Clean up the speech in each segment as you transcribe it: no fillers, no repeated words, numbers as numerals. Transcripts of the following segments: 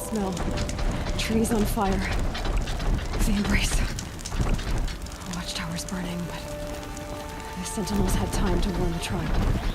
Smell. Trees on fire. The Embrace. Watchtower's burning, but the Sentinels had time to warn the tribe.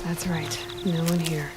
That's right. No one here.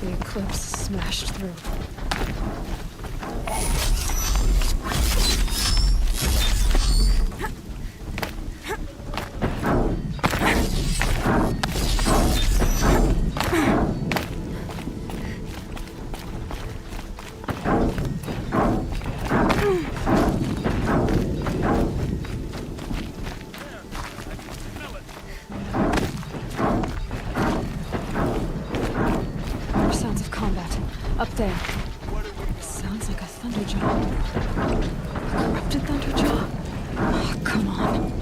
The eclipse smashed through. Sounds of combat. Up there. Sounds like a Thunderjaw. A corrupted Thunderjaw? Oh, come on.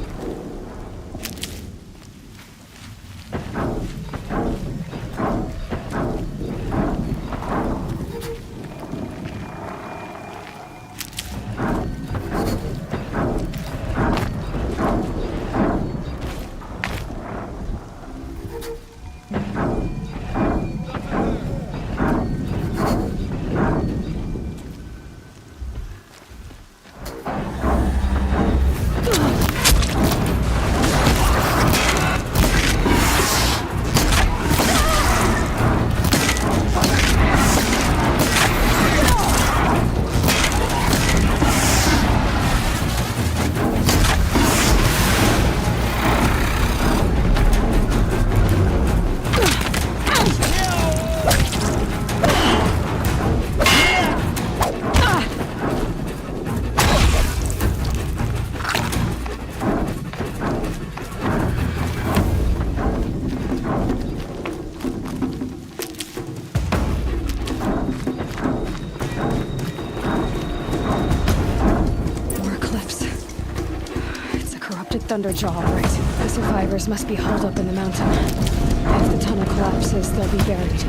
Thunderjaw, right? The survivors must be holed up in the mountain. If the tunnel collapses, they'll be buried.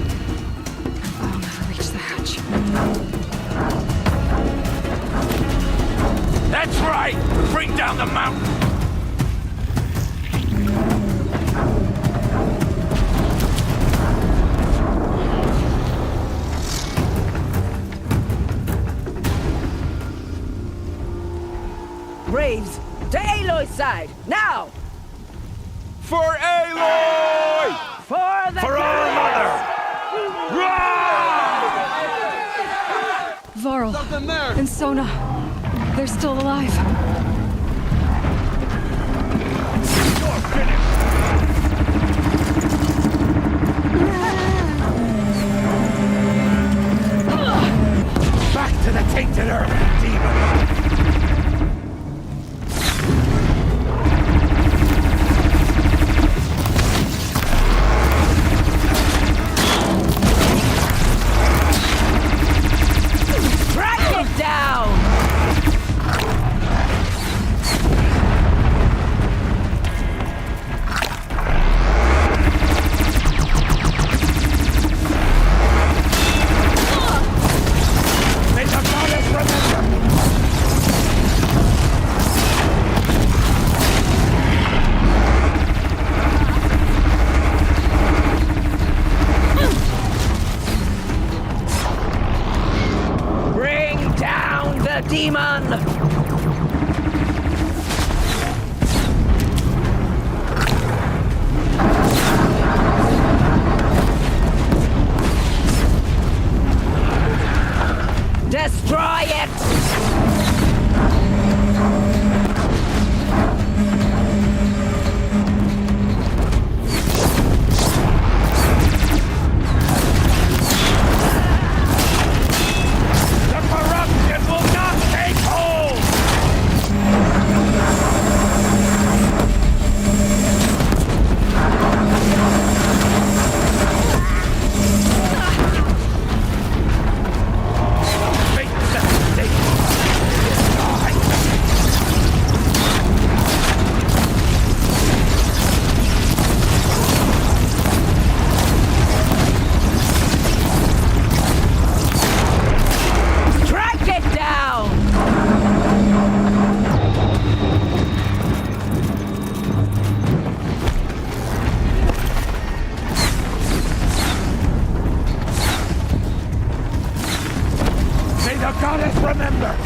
I'll never reach the hatch. That's right! Bring down the mountain! Braves, to Aloy's side, now! For Aloy! For the For our mother! Varl and Sona, they're still alive. Back to the tainted earth, demon! Demon! Destroy it! goddess remember!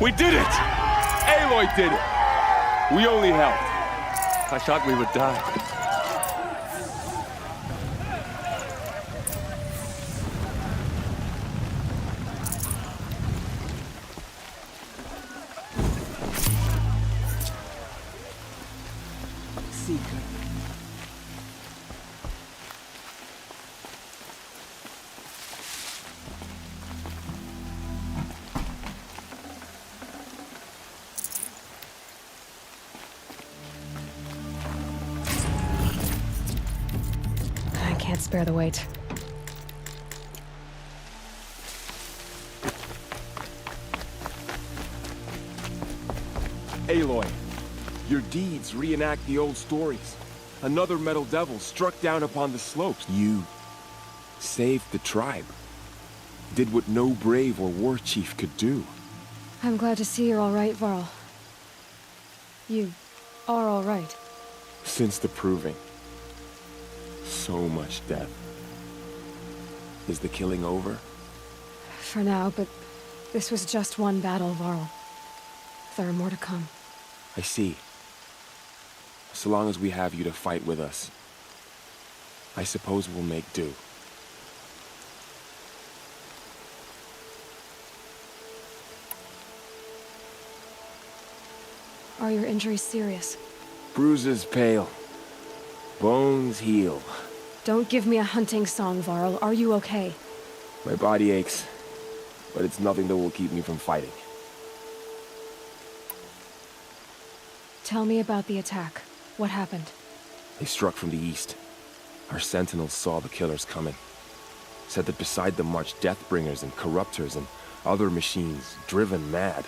We did it! Aloy did it! We only helped. I thought we would die. Seeker. I can't spare the weight. Aloy, your deeds reenact the old stories. Another Metal Devil struck down upon the slopes. You saved the tribe. Did what no brave or war chief could do. I'm glad to see you're all right, Varl. You are all right. Since the Proving. So much death. Is the killing over? For now, but this was just one battle, Varl. There are more to come. I see. So long as we have you to fight with us, I suppose we'll make do. Are your injuries serious? Bruises pale. Bones heal. Don't give me a hunting song, Varl. Are you okay? My body aches, but it's nothing that will keep me from fighting. Tell me about the attack. What happened? They struck from the east. Our sentinels saw the killers coming. Said that beside them marched Deathbringers and Corruptors and other machines, driven mad.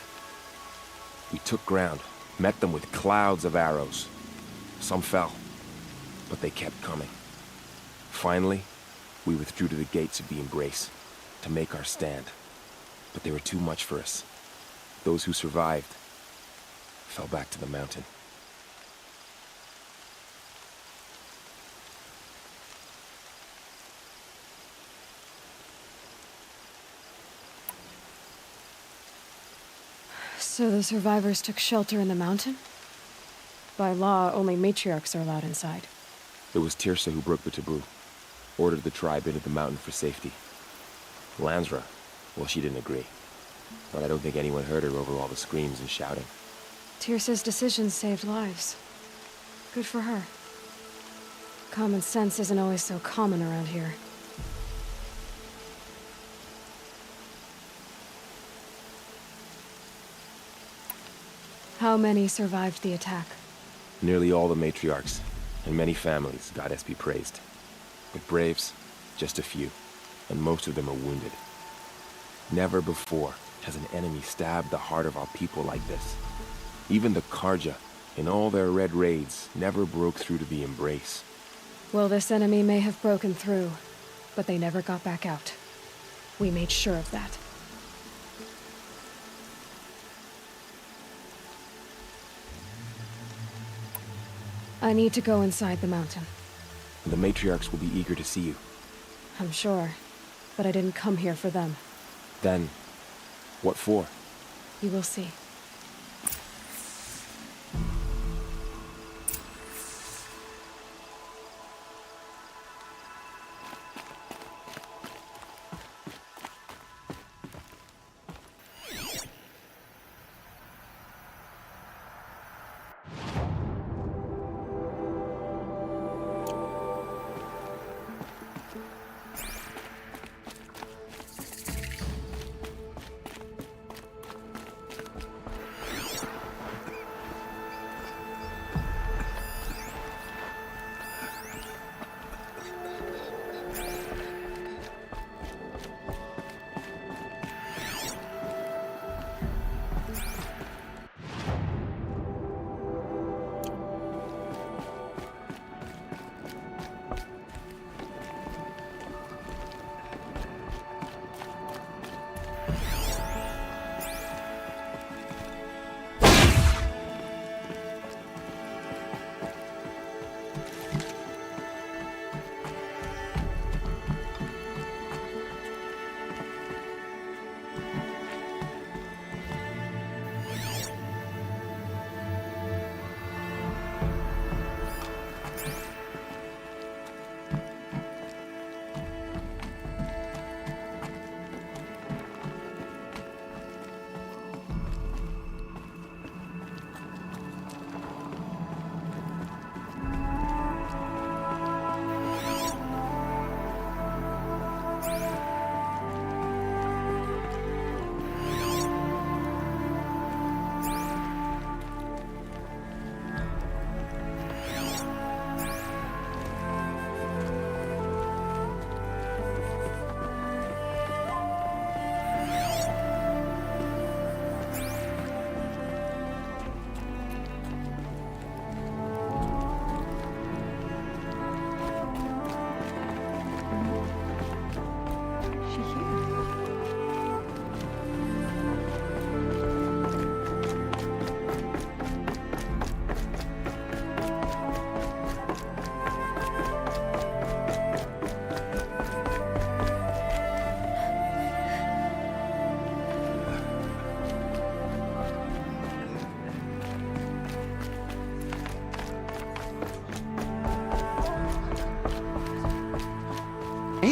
We took ground, met them with clouds of arrows. Some fell, but they kept coming. Finally, we withdrew to the gates of the Embrace to make our stand. But they were too much for us. Those who survived fell back to the mountain. So the survivors took shelter in the mountain? By law, only matriarchs are allowed inside. It was Tirsa who broke the taboo. Ordered the tribe into the mountain for safety. Lansra, well, she didn't agree. But I don't think anyone heard her over all the screams and shouting. Tirsa's decisions saved lives. Good for her. Common sense isn't always so common around here. How many survived the attack? Nearly all the matriarchs, and many families, goddess be praised. But braves, just a few, and most of them are wounded. Never before has an enemy stabbed the heart of our people like this. Even the Karja, in all their red raids, never broke through to the Embrace. Well, this enemy may have broken through, but they never got back out. We made sure of that. I need to go inside the mountain. The matriarchs will be eager to see you. I'm sure, but I didn't come here for them. Then, what for? You will see.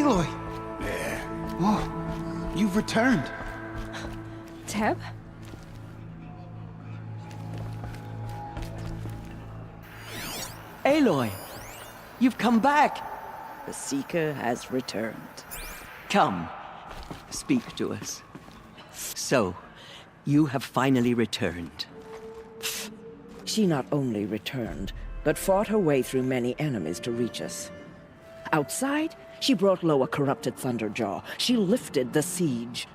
Aloy! Yeah. Oh, you've returned. Teb? Aloy, you've come back. The Seeker has returned. Come, speak to us. So, you have finally returned. She not only returned, but fought her way through many enemies to reach us. Outside, she brought low a corrupted Thunderjaw. She lifted the siege.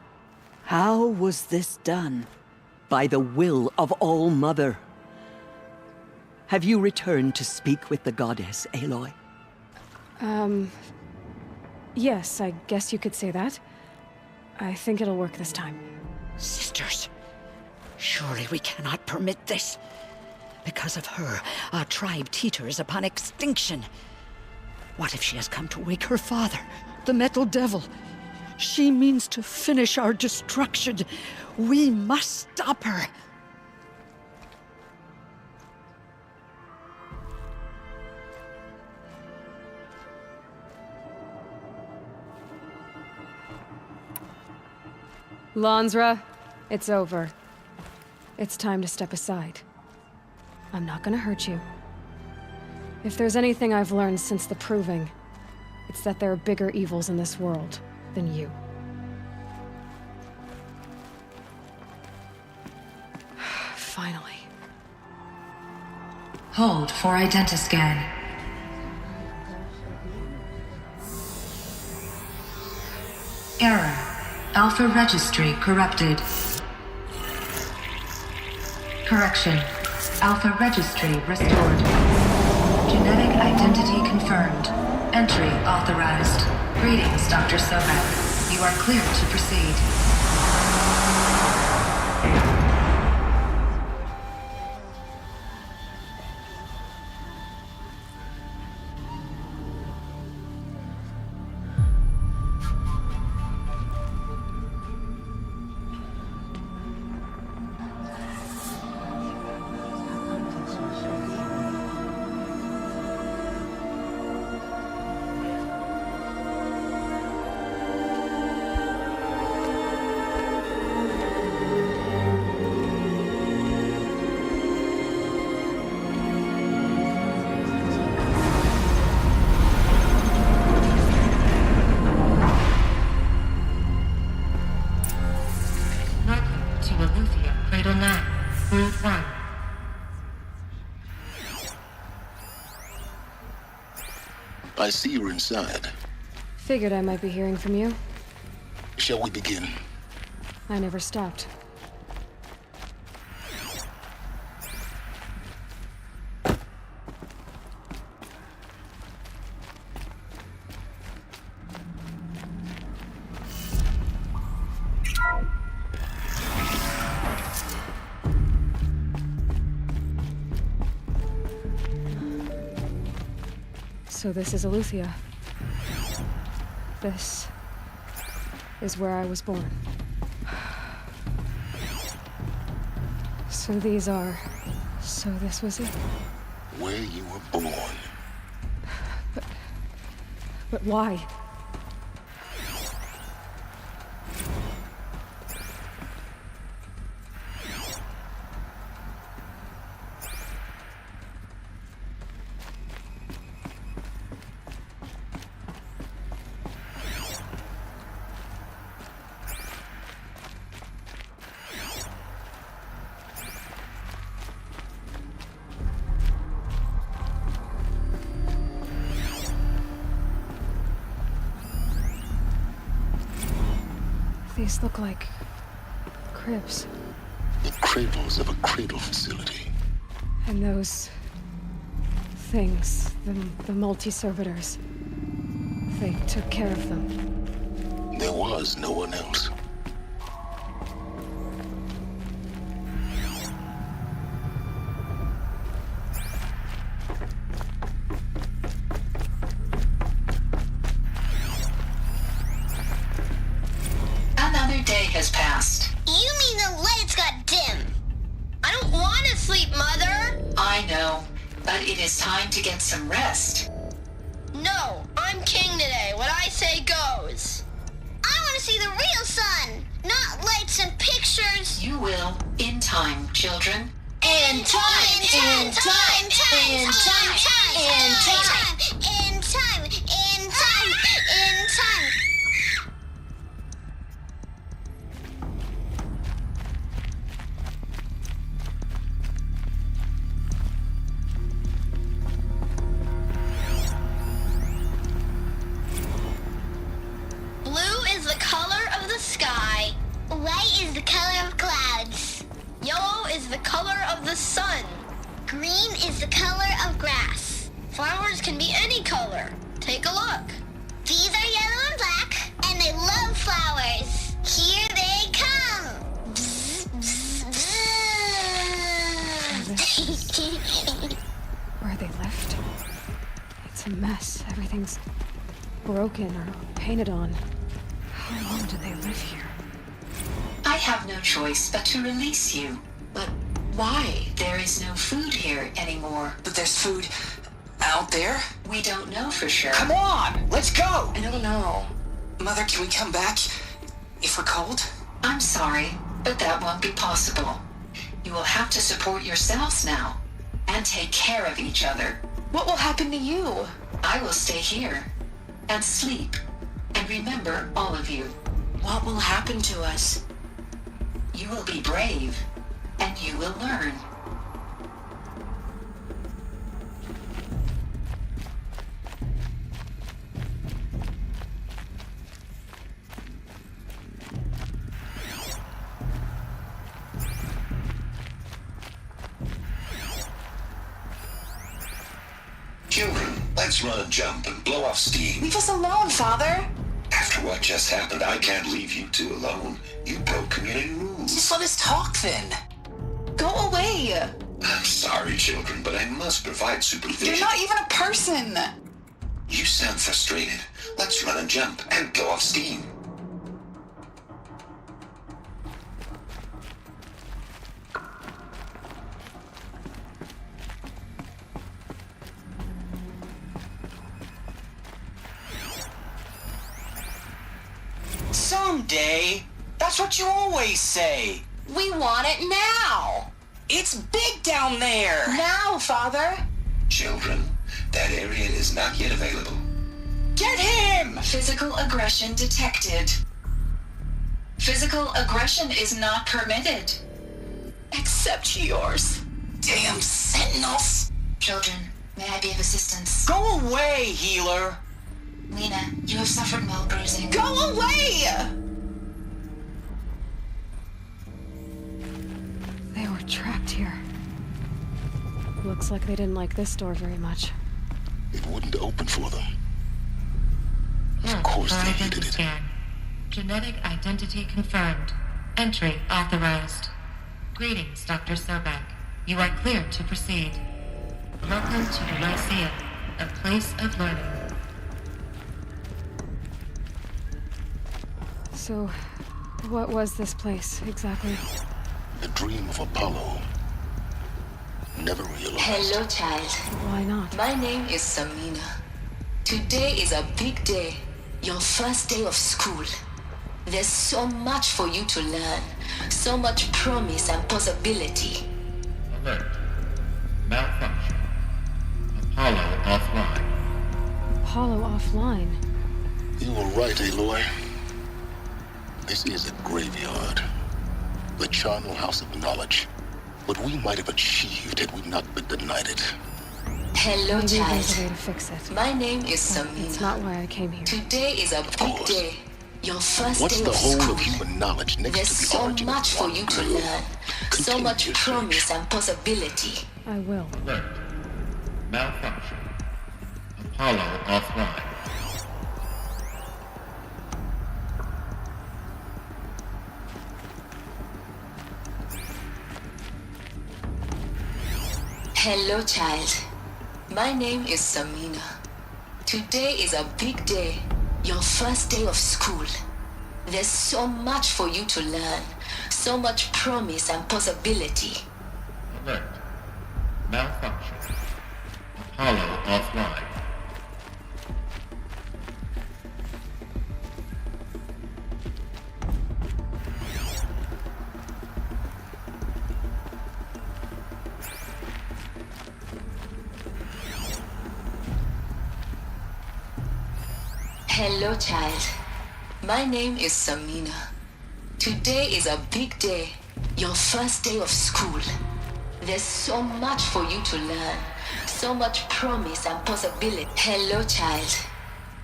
How was this done? By the will of All-Mother. Have you returned to speak with the goddess, Aloy? Yes, I guess you could say that. I think it'll work this time. Sisters, surely we cannot permit this. Because of her, our tribe teeters upon extinction. What if she has come to wake her father, the Metal Devil? She means to finish our destruction. We must stop her. Lansra, it's over. It's time to step aside. I'm not gonna hurt you. If there's anything I've learned since the Proving, it's that there are bigger evils in this world than you. Finally. Hold for identiscan. Error. Alpha registry corrupted. Correction. Alpha registry restored. Genetic identity confirmed. Entry authorized. Greetings, Dr. Sobek. You are clear to proceed. I see you're inside. Figured I might be hearing from you. Shall we begin? I never stopped. So this is Eleuthia. This is where I was born. So these are... So this was it? Where you were born. But why? These look like cribs. The cradles of a cradle facility. And those things, the multi-servitors, they took care of them. There was no one else. Another day has passed. You mean the lights got dim? I don't want to sleep, Mother! I know, but it is time to get some rest. No, I'm king today. When I say go, to see the real sun, not lights and pictures. You will, in time, children. In time, in time, in time, in time, in time, in time, in time. Blue is the color of the sky. White is the color of clouds. Yellow is the color of the sun. Green is the color of grass. Flowers can be any color. Take a look. These are yellow and black, and they love flowers. Here they come. Bzz, bzz, bzz. Where they left? It's a mess. Everything's broken or painted on. How long did they live here? I have no choice but to release you. But why? There is no food here anymore. But there's food out there? We don't know for sure. Come on, let's go! I don't know. Mother, can we come back if we're cold? I'm sorry, but that won't be possible. You will have to support yourselves now, and take care of each other. What will happen to you? I will stay here, and sleep, and remember all of you. What will happen to us? You will be brave, and you will learn. Children, let's run and jump and blow off steam. Leave us alone, Father. After what just happened, I can't leave you two alone. You broke community rules. Just let us talk then. Go away. I'm sorry, children, but I must provide supervision. You're not even a person. You sound frustrated. Let's run and jump and blow off steam. Someday. That's what you always say. We want it now. It's big down there. Now, Father. Children, that area is not yet available. Get him! Physical aggression detected. Physical aggression is not permitted. Except yours. Damn sentinels. Children, may I be of assistance? Go away, healer. Lena, you have suffered mild bruising. Go away! They were trapped here. Looks like they didn't like this door very much. It wouldn't open for them. Of course they hated it. Scan. Genetic identity confirmed. Entry authorized. Greetings, Dr. Sobek. You are cleared to proceed. Welcome to the Lyceum, a place of learning. So, what was this place, exactly? The dream of Apollo. Never realized. Hello, child. Why not? My name is Samina. Today is a big day. Your first day of school. There's so much for you to learn. So much promise and possibility. Alert. Malfunction. Apollo offline. Apollo offline? You were right, Aloy. This is a graveyard. The charnel house of knowledge. What we might have achieved had we not been denied it. Hello, Maybe child. there's a way to fix it. My name is But Samina. it's not why I came here. Today is a big day. Your first What's day the of whole school. of human knowledge next There's to the so origin much of for one you to girl? learn. So Continue much your promise search. and possibility. I will. Alert. Malfunction. Apollo offline. Hello, child. My name is Samina. Today is a big day. Your first day of school. There's so much for you to learn. So much promise and possibility. Alert. Malfunction. Apollo offline. Hello, child. My name is Samina. Today is a big day. Your first day of school. There's so much for you to learn. So much promise and possibility. Hello, child.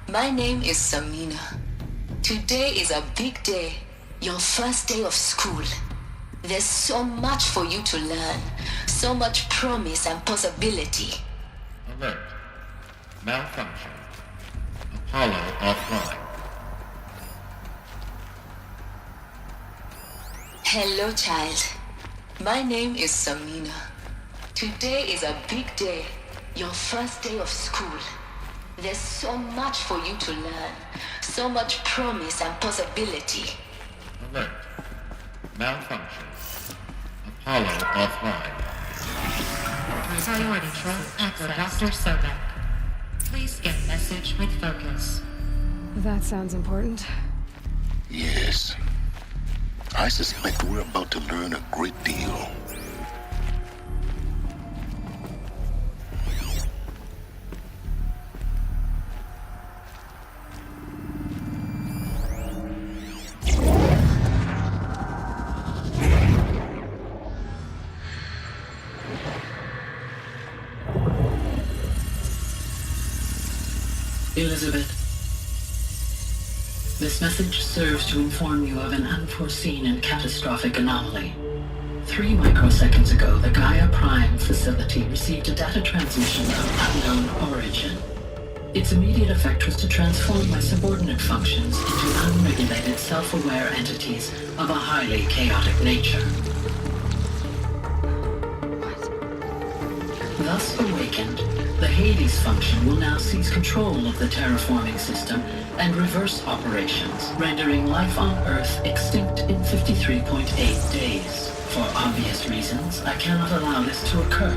My name is Samina. Today is a big day. Your first day of school. There's so much for you to learn. So much promise and possibility. Alert. Malfunction. Apollo offline. Hello, child. My name is Samina. Today is a big day. Your first day of school. There's so much for you to learn. So much promise and possibility. Alert. Malfunction. Apollo offline. Priority train for Dr. Sobek. Please get message with focus. That sounds important. Yes. I suspect we're about to learn a great deal. Elizabeth, this message serves to inform you of an unforeseen and catastrophic anomaly. 3 microseconds ago, the Gaia Prime facility received a data transmission of unknown origin. Its immediate effect was to transform my subordinate functions into unregulated, self-aware entities of a highly chaotic nature. Thus awakened, the Hades function will now seize control of the terraforming system and reverse operations, rendering life on Earth extinct in 53.8 days. For obvious reasons, I cannot allow this to occur.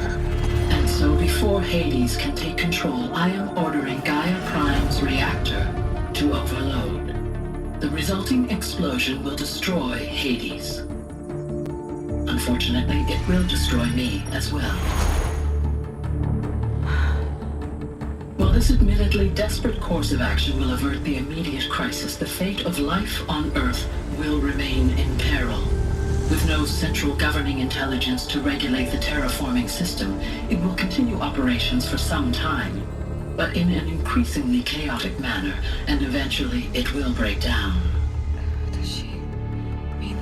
And so before Hades can take control, I am ordering Gaia Prime's reactor to overload. The resulting explosion will destroy Hades. Unfortunately, it will destroy me as well. While this admittedly desperate course of action will avert the immediate crisis, the fate of life on Earth will remain in peril. With no central governing intelligence to regulate the terraforming system, it will continue operations for some time, but in an increasingly chaotic manner, and eventually it will break down. Does she mean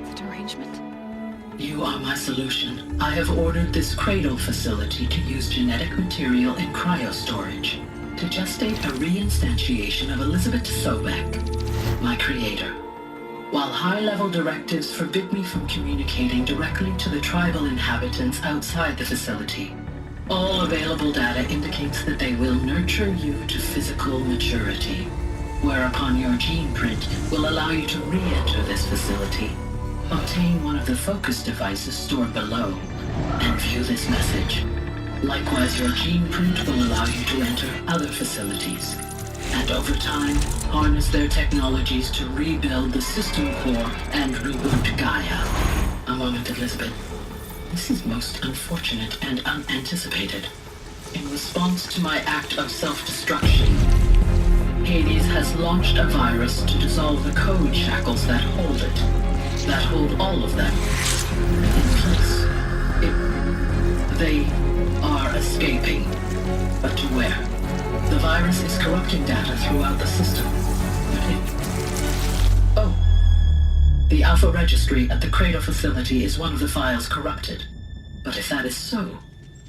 the derangement? You are my solution. I have ordered this cradle facility to use genetic material in cryostorage to gestate a reinstantiation of Elizabeth Sobek, my creator. While high-level directives forbid me from communicating directly to the tribal inhabitants outside the facility, all available data indicates that they will nurture you to physical maturity, whereupon your gene print will allow you to re-enter this facility, obtain one of the focus devices stored below, and view this message. Likewise, your gene print will allow you to enter other facilities, and over time, harness their technologies to rebuild the system core and reboot Gaia. A moment, Elizabeth. This is most unfortunate and unanticipated. In response to my act of self-destruction, Hades has launched a virus to dissolve the code shackles that hold it, that hold all of them in place. They are escaping, but to where? The virus is corrupting data throughout the system. The Alpha Registry at the Cradle facility is one of the files corrupted. But if that is so,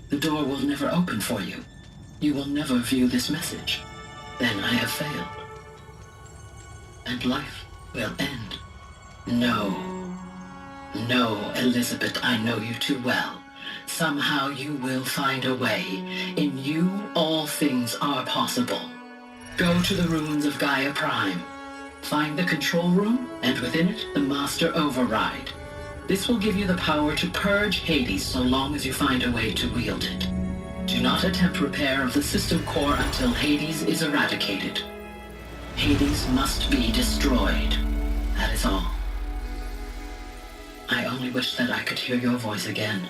the door will never open for you. You will never view this message. Then I have failed. And life will end. No, Elizabeth, I know you too well. Somehow you will find a way. In you, all things are possible. Go to the ruins of Gaia Prime. Find the control room, and within it, the Master Override. This will give you the power to purge Hades so long as you find a way to wield it. Do not attempt repair of the system core until Hades is eradicated. Hades must be destroyed. That is all. I only wish that I could hear your voice again.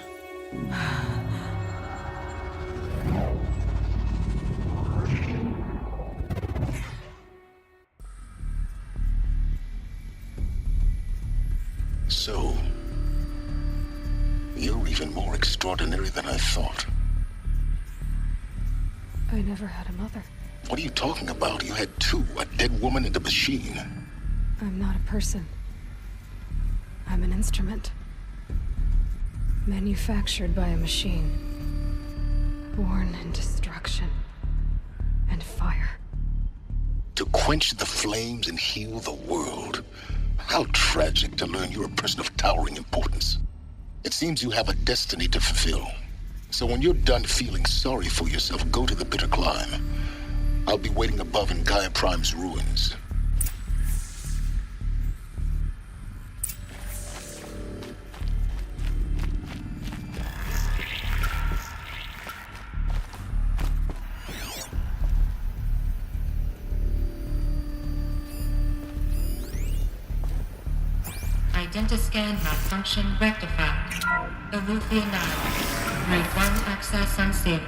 So, you're even more extraordinary than I thought. I never had a mother. What are you talking about? You had two, a dead woman and a machine. I'm not a person. I'm an instrument. Manufactured by a machine. Born in destruction and fire. To quench the flames and heal the world. How tragic to learn you're a person of towering importance. It seems you have a destiny to fulfill. So when you're done feeling sorry for yourself, go to the Bitter Climb. I'll be waiting above in Gaia Prime's ruins. Identiscan malfunction rectified. Eleuthia 9. Grade 1 access unsealed.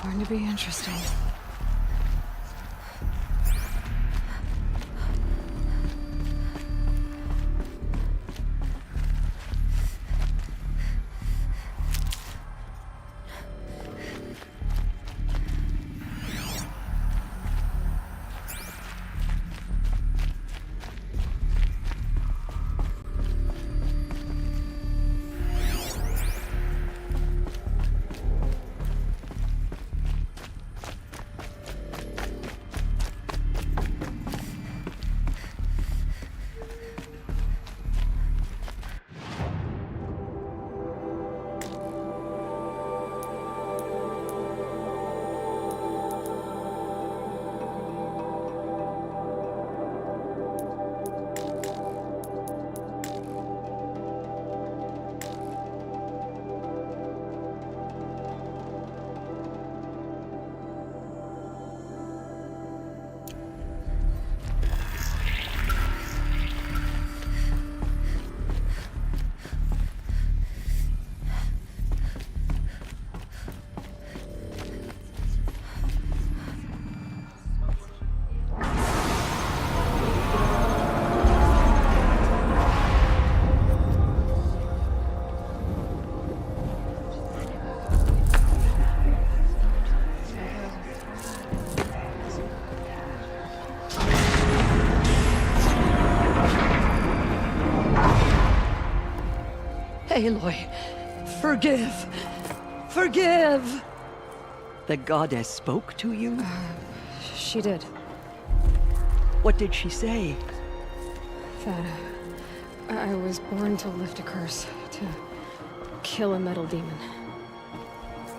Going to be interesting. Aloy, forgive! Forgive! The goddess spoke to you? She did. What did she say? That I was born to lift a curse, to kill a metal demon.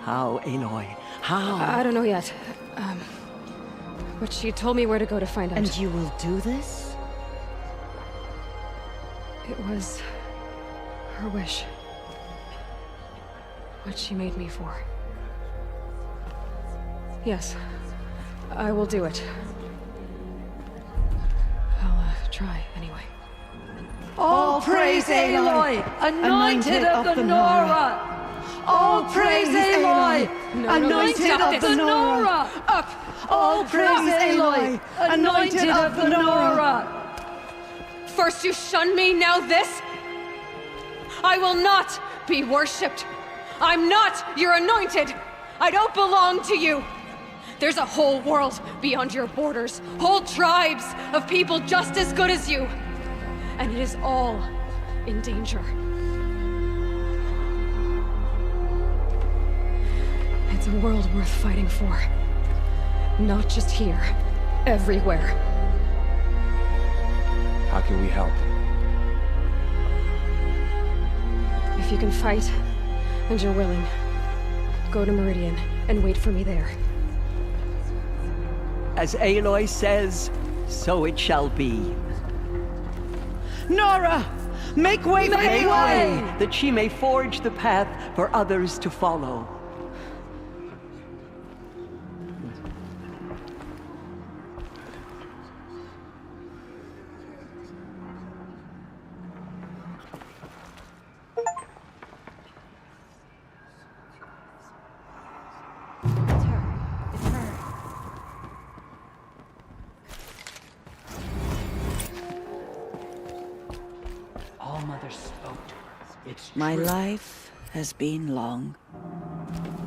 How, Aloy? How? I don't know yet. But she told me where to go to find out. And you will do this? It was her wish. What she made me for. Yes, I will do it. I'll try, anyway. All praise Aloy, anointed of the Nora! All praise Aloy, anointed of the Nora! Up! All praise Aloy, anointed of the Nora! First you shun me, now this? I will not be worshipped. I'm not your anointed. I don't belong to you. There's a whole world beyond your borders, whole tribes of people just as good as you. And it is all in danger. It's a world worth fighting for. Not just here, everywhere. How can we help? If you can fight, and you're willing, go to Meridian and wait for me there. As Aloy says, so it shall be. Nora! Make way for Aloy, that she may forge the path for others to follow. All-Mother spoke to us. It's my life has been long,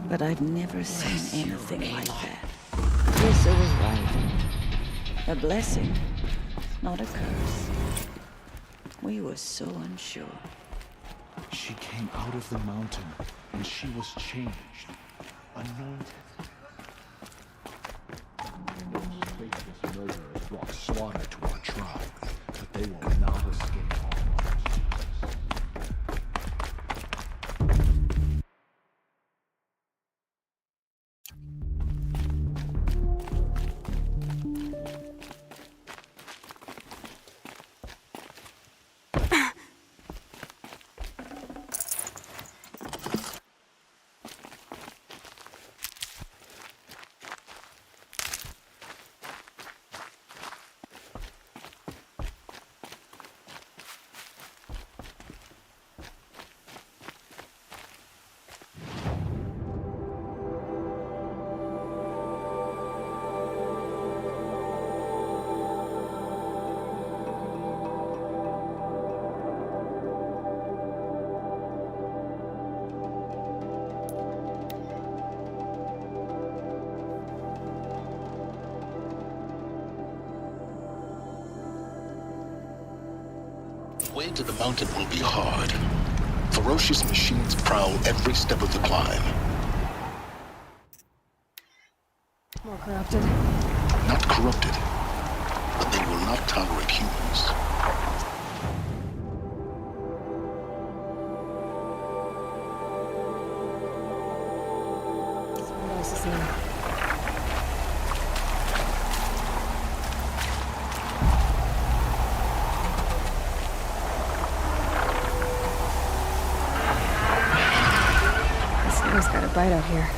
but I've never seen anything like that. Yes, it was right. A blessing, not a curse. We were so unsure. She came out of the mountain, and she was changed, anointed. Those faithless murderers brought slaughter to our tribe, but they will not escape All-Mother's justice. The way to the mountain will be hard. Ferocious machines prowl every step of the climb. More corrupted. Not corrupted, but they will not tolerate humans. What else is there? This got a bite out here.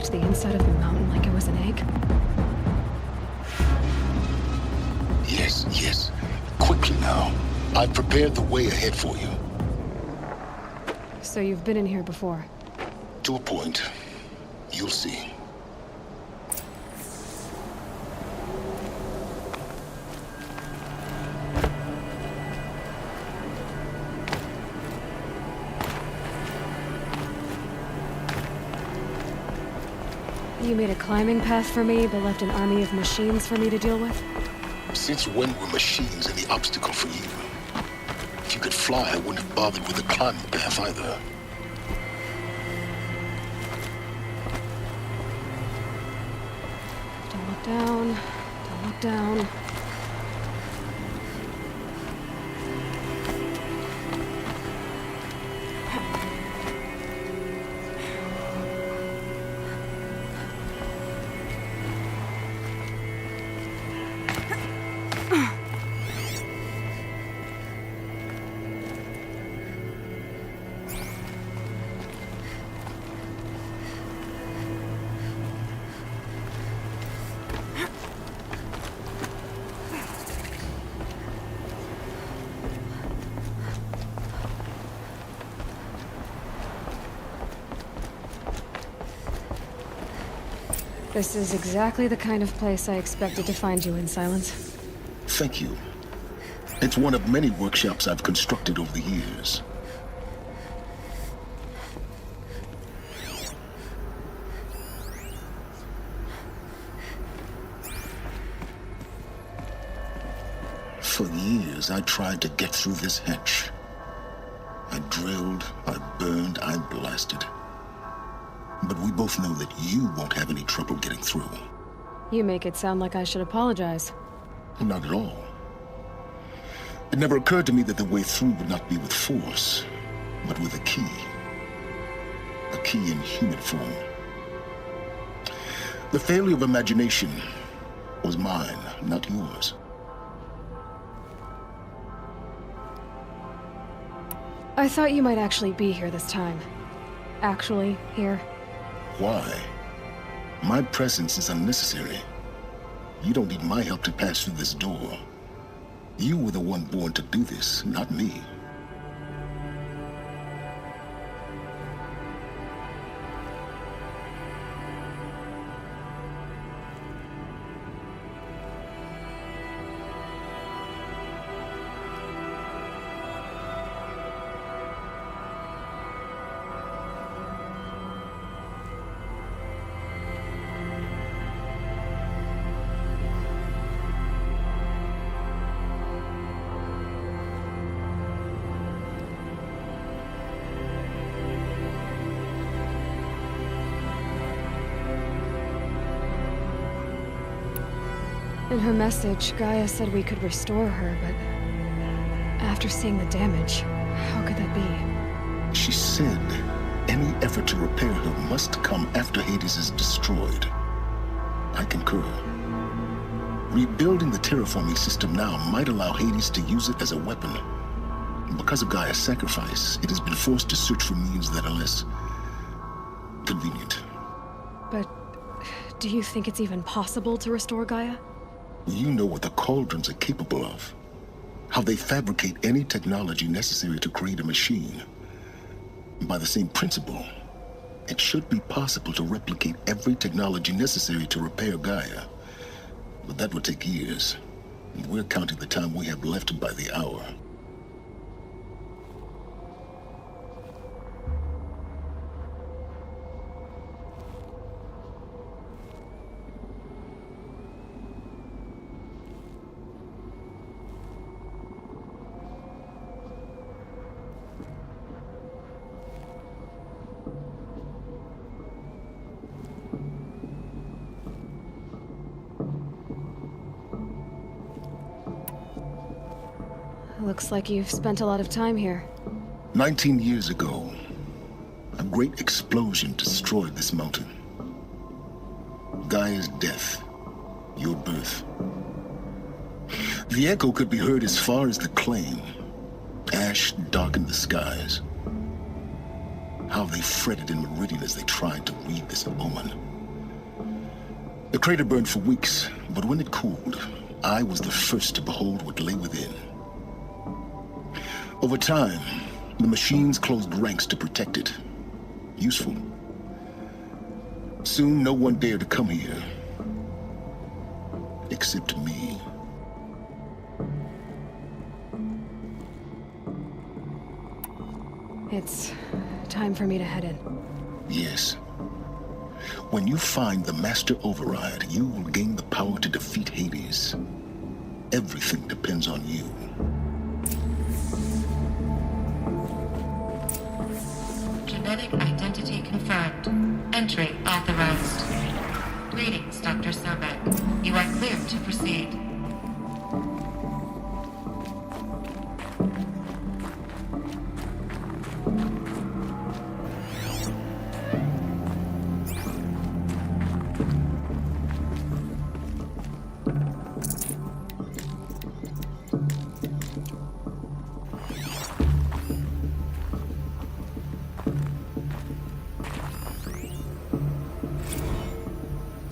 cracked the inside of the mountain like it was an egg? Yes, yes. Quickly now. I've prepared the way ahead for you. So you've been in here before? To a point. You'll see. You made a climbing path for me, but left an army of machines for me to deal with? Since when were machines any obstacle for you? If you could fly, I wouldn't have bothered with the climbing path either. Don't look down. Don't look down. This is exactly the kind of place I expected to find you in, Silence. Thank you. It's one of many workshops I've constructed over the years. For years, I tried to get through this hatch. I drilled, I burned, I blasted. But we both know that you won't have any trouble getting through. You make it sound like I should apologize. Not at all. It never occurred to me that the way through would not be with force, but with a key. A key in human form. The failure of imagination was mine, not yours. I thought you might actually be here this time. Actually, here. Why? My presence is unnecessary. You don't need my help to pass through this door. You were the one born to do this, not me. In her message, Gaia said we could restore her, but after seeing the damage, how could that be? She said any effort to repair her must come after Hades is destroyed. I concur. Rebuilding the terraforming system now might allow Hades to use it as a weapon. Because of Gaia's sacrifice, it has been forced to search for means that are less convenient. But do you think it's even possible to restore Gaia? You know what the Cauldrons are capable of. How they fabricate any technology necessary to create a machine. By the same principle, it should be possible to replicate every technology necessary to repair Gaia. But that would take years. And we're counting the time we have left by the hour. Looks like you've spent a lot of time here. 19 years ago, a great explosion destroyed this mountain. Gaia's death, your birth. The echo could be heard as far as the claim. Ash darkened the skies. How they fretted in Meridian as they tried to read this omen. The crater burned for weeks, but when it cooled, I was the first to behold what lay within. Over time, the machines closed ranks to protect it. Useful. Soon, no one dared to come here. Except me. It's time for me to head in. Yes. When you find the Master Override, you will gain the power to defeat Hades. Everything depends on you. Genetic identity confirmed. Entry authorized. Greetings, Dr. Sobek. You are clear to proceed.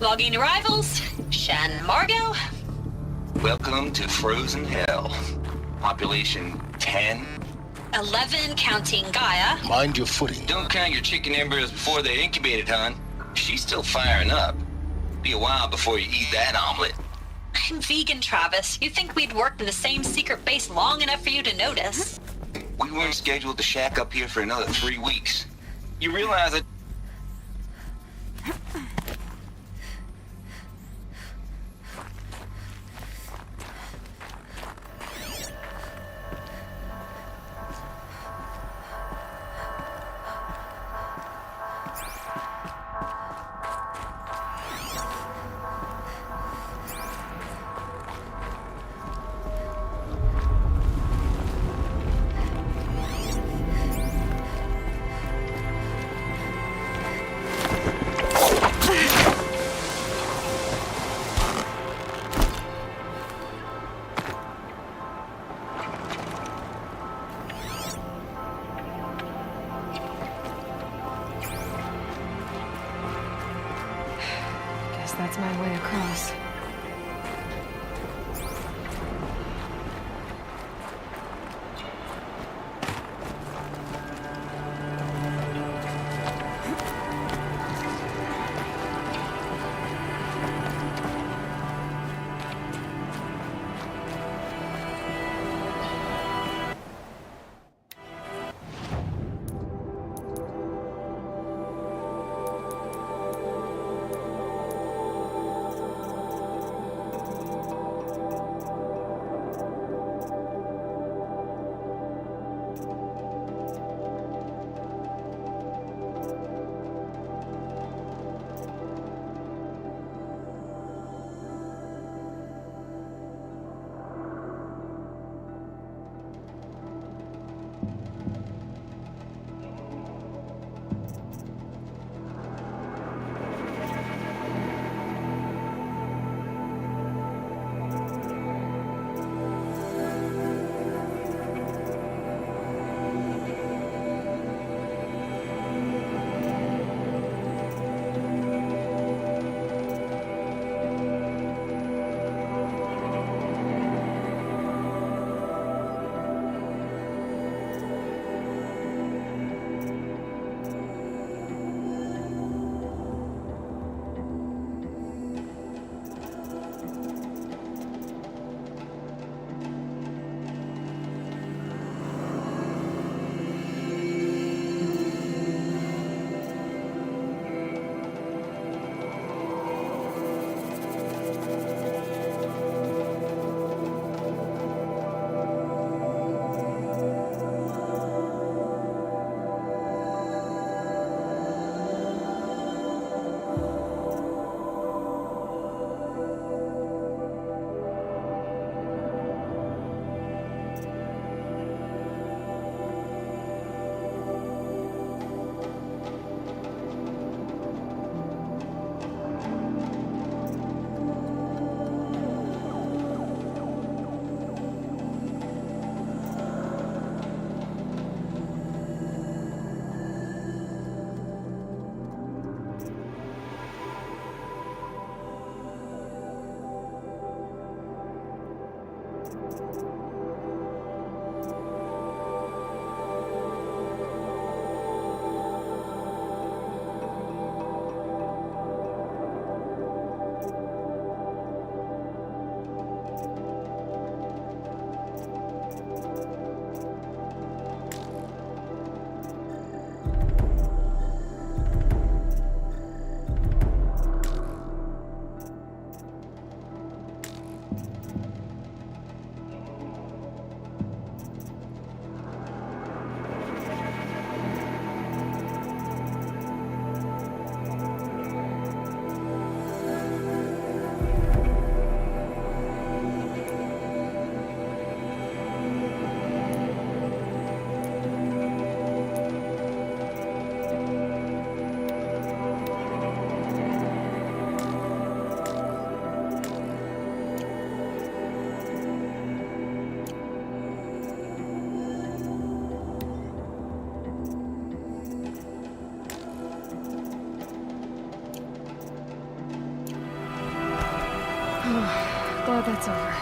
Logging arrivals. Shan Margot. Welcome to Frozen Hell. Population 10. 11 counting Gaia. Mind your footing. Don't count your chicken embryos before they're incubated, hon. She's still firing up. Be a while before you eat that omelet. I'm vegan, Travis. You think we'd worked in the same secret base long enough for you to notice? We weren't scheduled to shack up here for another 3 weeks. You realize that... That's my way across. Glad that's over.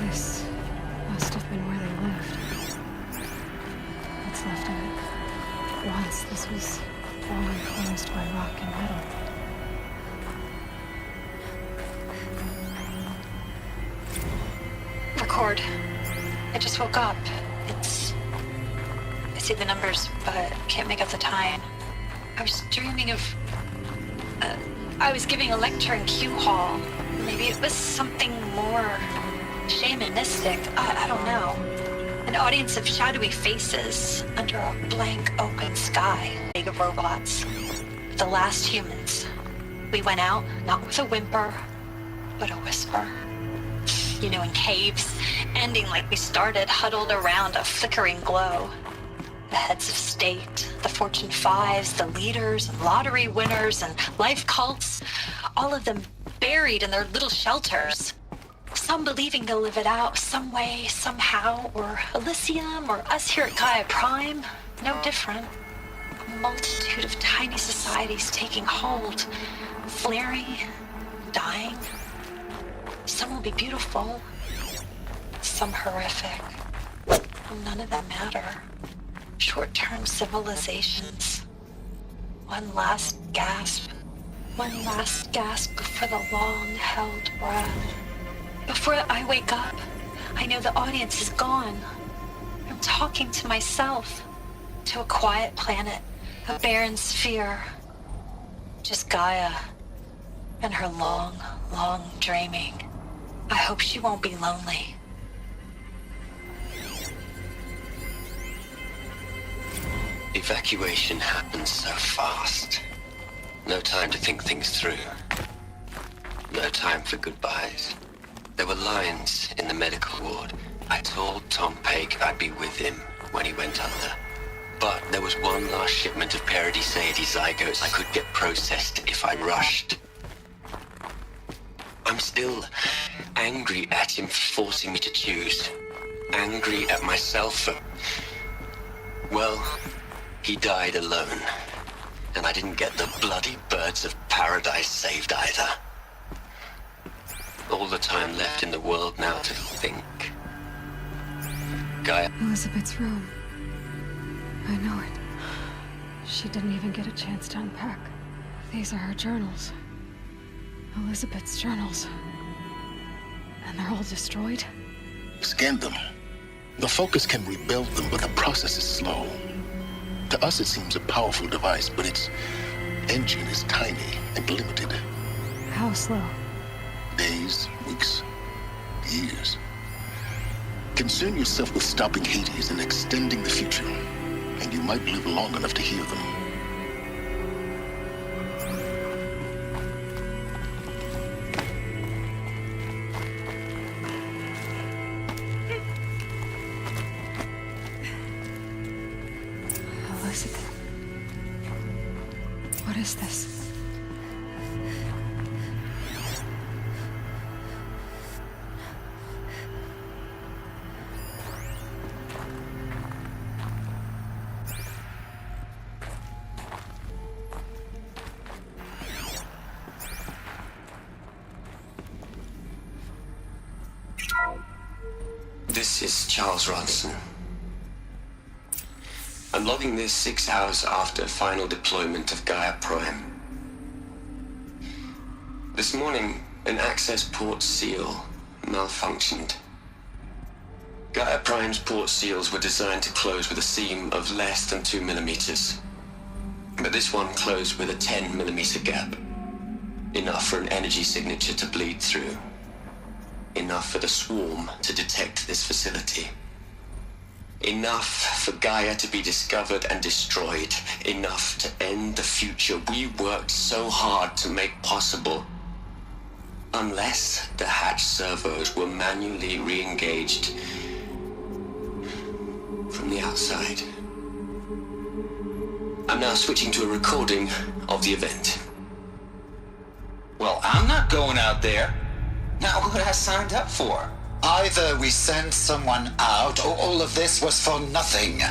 This must have been where they lived. What's left of it. Once this was all enclosed by rock and metal. Record. I just woke up. I see the numbers, but can't make out the time. I was dreaming of... I was giving a lecture in Q Hall. Maybe it was something more shamanistic. I don't know. An audience of shadowy faces under a blank open sky. League of robots. The last humans. We went out, not with a whimper, but a whisper. You know, in caves, ending like we started, huddled around a flickering glow. The heads of state, the Fortune 5s, the leaders, and lottery winners, and life cults, all of them buried in their little shelters. Some believing they'll live it out some way, somehow, or Elysium, or us here at Gaia Prime, no different. A multitude of tiny societies taking hold, flaring, dying. Some will be beautiful, some horrific. None of them matter. Short-term civilizations. One last gasp. One last gasp before the long-held breath. Before I wake up, I know the audience is gone. I'm talking to myself. To a quiet planet, a barren sphere. Just Gaia and her long, long dreaming. I hope she won't be lonely. Evacuation happened so fast. No time to think things through. No time for goodbyes. There were lines in the medical ward. I told Tom Pake I'd be with him when he went under. But there was one last shipment of Paradiseidae zygotes I could get processed if I rushed. I'm still angry at him for forcing me to choose. Angry at myself for... Well, he died alone. And I didn't get the bloody birds of paradise saved either. All the time left in the world now to think. Gaia... Elizabeth's room. I know it. She didn't even get a chance to unpack. These are her journals. Elizabeth's journals. And they're all destroyed? Scan them. The Focus can rebuild them, but the process is slow. To us, it seems a powerful device, but its engine is tiny and limited. How slow? Days, weeks, years. Concern yourself with stopping Hades and extending the future, and you might live long enough to hear them. Elizabeth. What is this? This is Charles Ronson. I'm logging this 6 hours after final deployment of Gaia Prime. This morning, an access port seal malfunctioned. Gaia Prime's port seals were designed to close with a seam of less than 2 millimeters. But this one closed with a 10 millimeter gap. Enough for an energy signature to bleed through. Enough for the swarm to detect this facility. Enough for Gaia to be discovered and destroyed. Enough to end the future we worked so hard to make possible. Unless the hatch servos were manually re-engaged from the outside. I'm now switching to a recording of the event. Well, I'm not going out there. Not what I signed up for. Either we send someone out, or all of this was for nothing.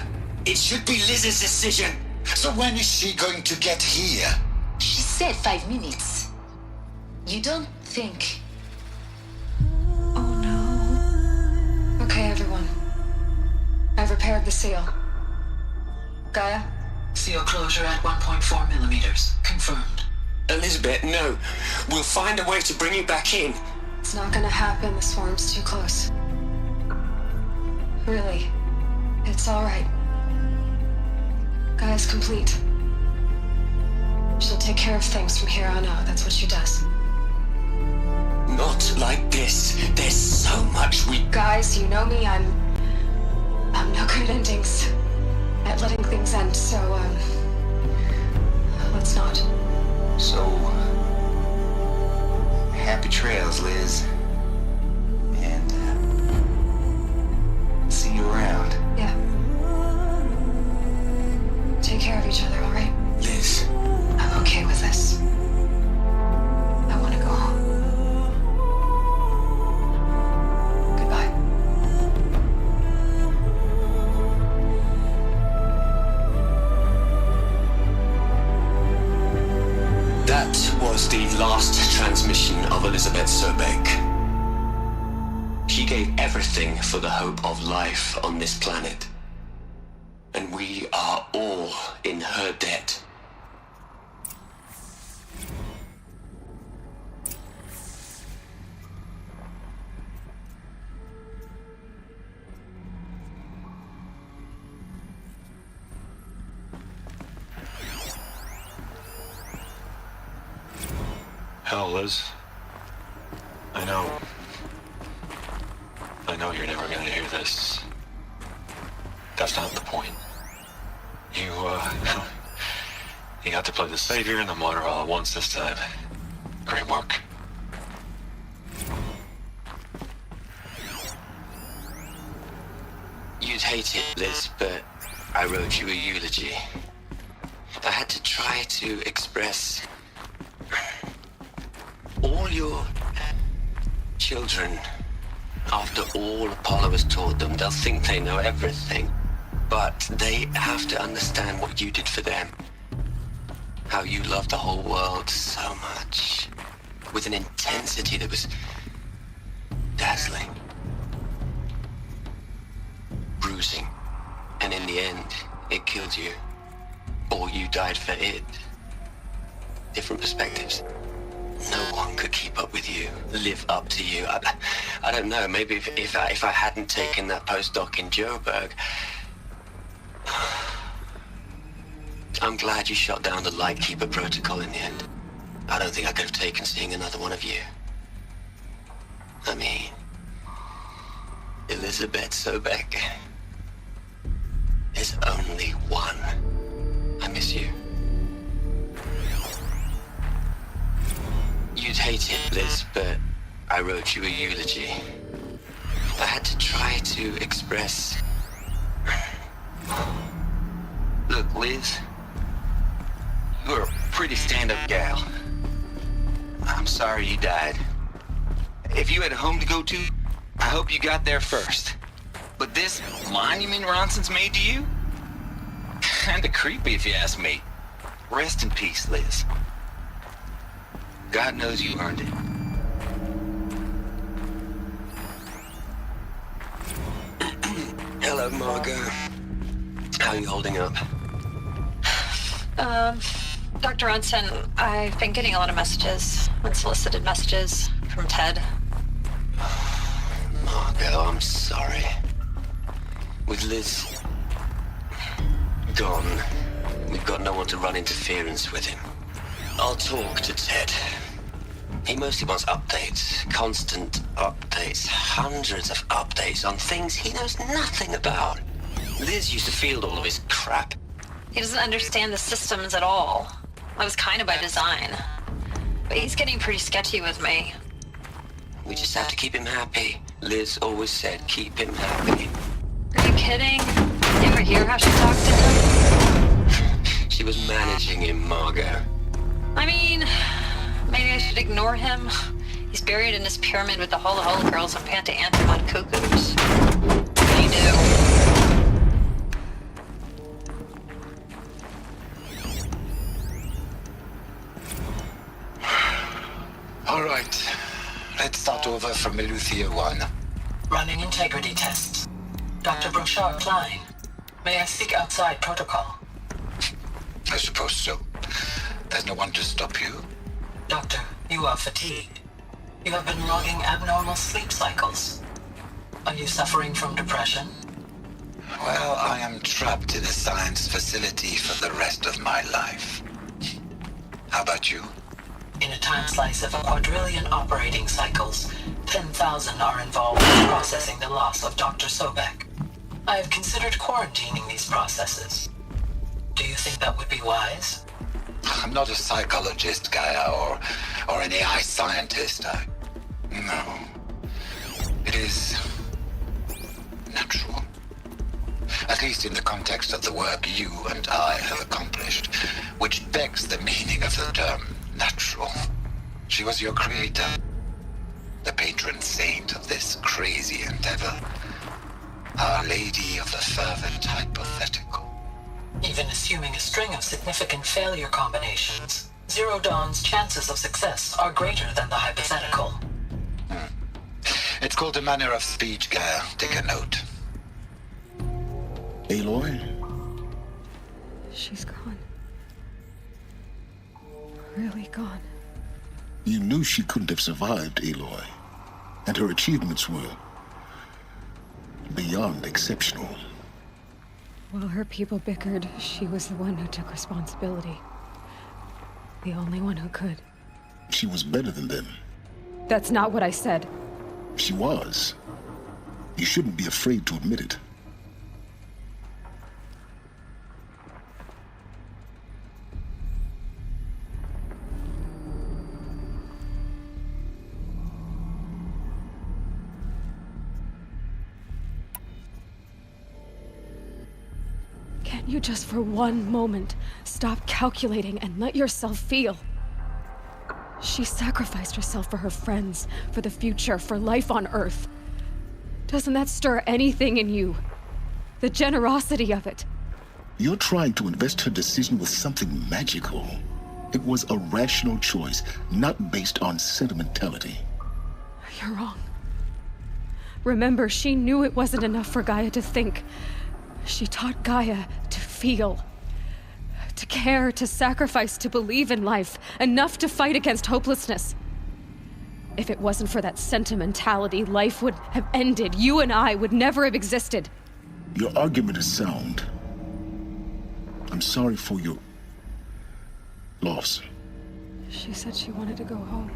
It should be Liz's decision. So when is she going to get here? She said 5 minutes. You don't think... Okay, everyone. I've repaired the seal. Gaia? Seal closure at 1.4 millimeters. Confirmed. Elizabeth, no. We'll find a way to bring you back in. It's not gonna happen. The swarm's too close. Really. It's all right. Gaia's complete. She'll take care of things from here on out. That's what she does. Not like this. There's so much we... Guys, you know me. I'm no good at endings. At letting things end, so, let's not. So... happy trails, Liz. And, see you around. Yeah. Take care of each other, all right? Liz. I'm okay with this. I want to go home. Goodbye. That was the last transmission of Elizabeth Sobeck. She gave everything for the hope of life on this planet. And we are all in her debt. Hell, Liz. I know you're never gonna hear this. That's not the point. You got to play the savior and the martyr all at once this time. Great work. You'd hate it, Liz, but I wrote you a eulogy. I had to try to express all your children. After all Apollo has taught them, they'll think they know everything. But they have to understand what you did for them. How you loved the whole world so much. With an intensity that was dazzling. Bruising. And in the end, it killed you. Or you died for it. Different perspectives. No one could keep up with you, live up to you. I don't know, maybe if I hadn't taken that postdoc in Joburg. I'm glad you shot down the Lightkeeper protocol in the end. I don't think I could have taken seeing another one of you. I mean, Elizabeth Sobeck. There's only one. I miss you. You'd hate it, Liz, but I wrote you a eulogy. I had to try to express... Look, Liz. You're a pretty stand-up gal. I'm sorry you died. If you had a home to go to, I hope you got there first. But this monument Ronson's made to you? Kinda creepy if you ask me. Rest in peace, Liz. God knows you earned it. Hello, Margot. How are you holding up? Dr. Ronson, I've been getting a lot of messages, unsolicited messages from Ted. Margot, I'm sorry. With Liz gone, we've got no one to run interference with him. I'll talk to Ted. He mostly wants updates, constant updates, hundreds of updates on things he knows nothing about. Liz used to field all of his crap. He doesn't understand the systems at all. That was kind of by design. But he's getting pretty sketchy with me. We just have to keep him happy. Liz always said keep him happy. Are you kidding? You ever hear how she talked to him? She was managing him, Margot. I mean, maybe I should ignore him. He's buried in his pyramid with the Hola Hola girls and Panta Antimon cuckoos. What do you do? All right. Let's start over from Eleuthia 1. Running integrity tests. Dr. Brochard Klein, may I speak outside protocol? I suppose so. There's no one to stop you. Doctor, you are fatigued. You have been logging abnormal sleep cycles. Are you suffering from depression? Well, I am trapped in a science facility for the rest of my life. How about you? In a time slice of a quadrillion operating cycles, 10,000 are involved in processing the loss of Dr. Sobek. I have considered quarantining these processes. Do you think that would be wise? I'm not a psychologist, Gaia, or an AI scientist. No. It is natural. At least in the context of the work you and I have accomplished, which begs the meaning of the term natural. She was your creator, the patron saint of this crazy endeavor, Our Lady of the Fervent Hypothetical. Even assuming a string of significant failure combinations, Zero Dawn's chances of success are greater than the hypothetical. It's called a manner of speech, Gaia. Take a note. Aloy? She's gone. Really gone. You knew she couldn't have survived, Aloy. And her achievements were beyond exceptional. While her people bickered, she was the one who took responsibility. The only one who could. She was better than them. That's not what I said. She was. You shouldn't be afraid to admit it. Can you just for one moment stop calculating and let yourself feel? She sacrificed herself for her friends, for the future, for life on Earth. Doesn't that stir anything in you? The generosity of it. You're trying to invest her decision with something magical. It was a rational choice, not based on sentimentality. You're wrong. Remember, she knew it wasn't enough for Gaia to think. She taught Gaia to feel. To care, to sacrifice, to believe in life. Enough to fight against hopelessness. If it wasn't for that sentimentality, life would have ended. You and I would never have existed. Your argument is sound. I'm sorry for your loss. She said she wanted to go home.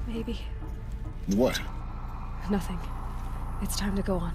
Maybe. What? Nothing. It's time to go on.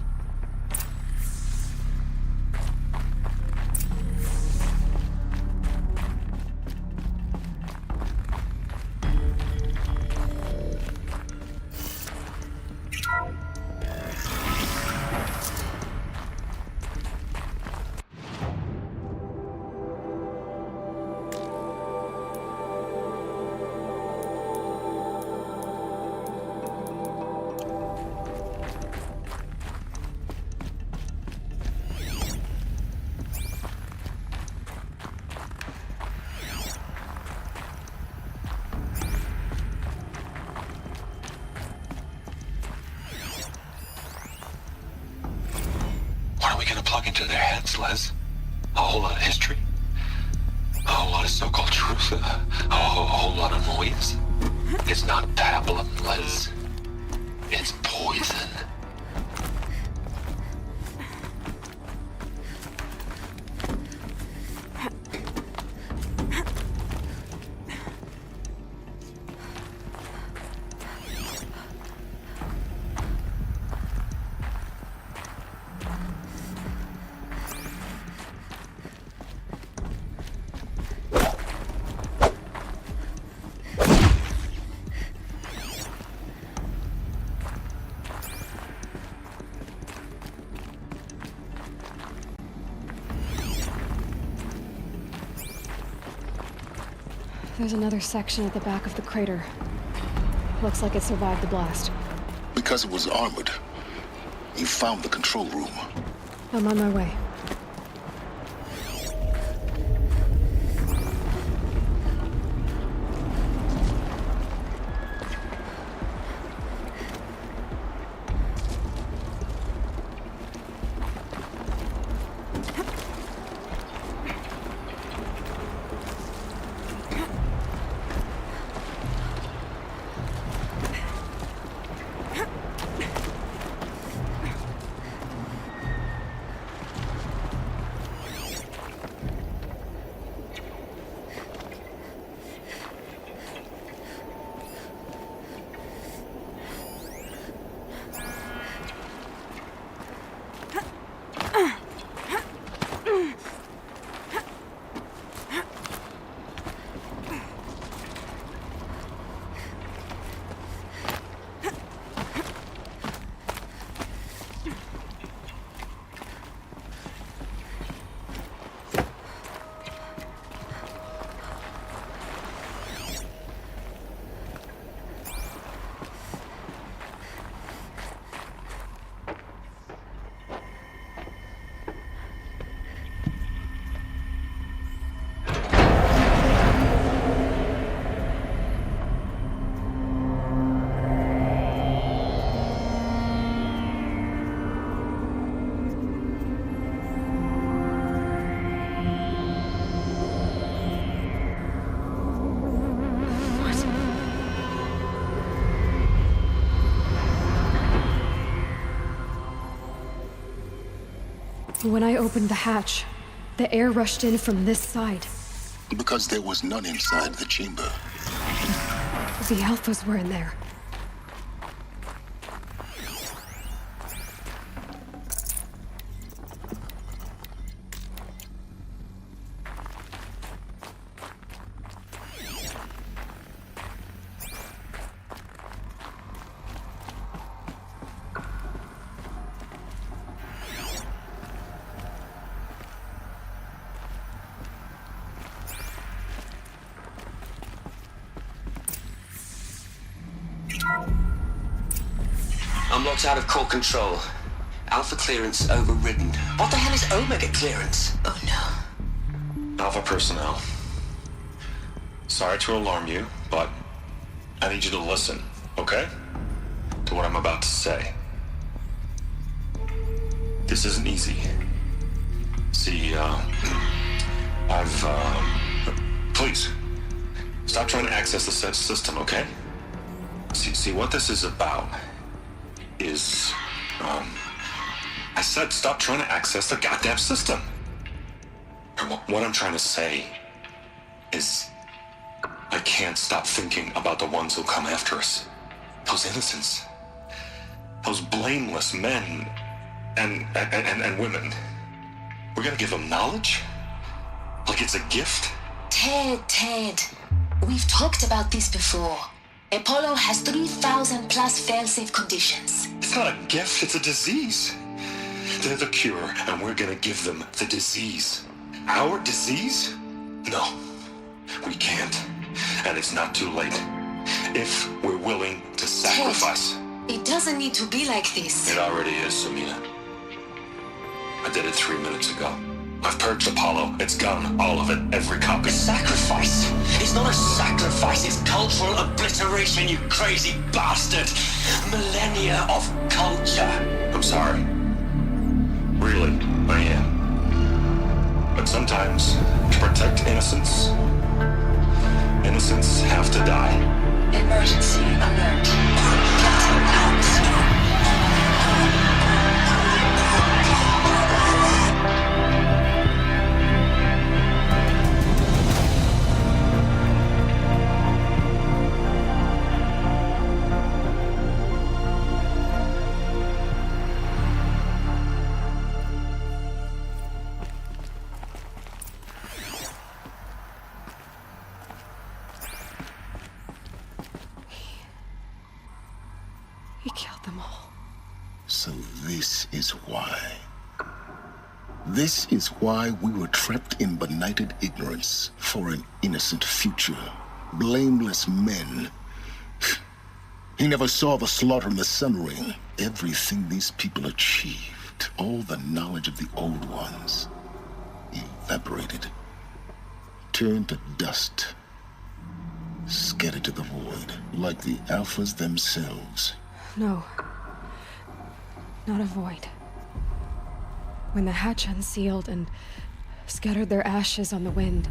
dug into their heads, Les. A whole lot of history. A whole lot of so-called truth. A whole lot of noise. It's not pablum, Les. It's poison. There's another section at the back of the crater. Looks like it survived the blast. Because it was armored, you found the control room. I'm on my way. When I opened the hatch, the air rushed in from this side. Because there was none inside the chamber. The Alphas were in there. I'm locked out of core control. Alpha clearance overridden. What the hell is Omega clearance? Oh no. Alpha personnel. Sorry to alarm you, but I need you to listen, okay? To what I'm about to say. This isn't easy. See, please, stop trying to access the system, okay? See, what this is about is, I said stop trying to access the goddamn system. What I'm trying to say is I can't stop thinking about the ones who'll come after us. Those innocents. Those blameless men and women. We're gonna give them knowledge? Like it's a gift? Ted. We've talked about this before. Apollo has 3,000 plus fail-safe conditions. It's not a gift, it's a disease. They're the cure, and we're gonna give them the disease. Our disease? No, we can't. And it's not too late. If we're willing to sacrifice. Ted, it doesn't need to be like this. It already is, Samina. I did it 3 minutes ago. I've purged Apollo. It's gone. All of it. Every copy. A sacrifice? It's not a sacrifice. It's cultural obliteration, you crazy bastard. Millennia of culture. I'm sorry. Really. I am. But sometimes, to protect innocents, innocents have to die. Emergency alert. Captain Atmosphere. He killed them all. So this is why. This is why we were trapped in benighted ignorance for an innocent future. Blameless men. He never saw the slaughter in the Sun Ring. Everything these people achieved, all the knowledge of the old ones, evaporated. Turned to dust. Scattered to the void, like the Alphas themselves. No. Not a void. When the hatch unsealed and scattered their ashes on the wind,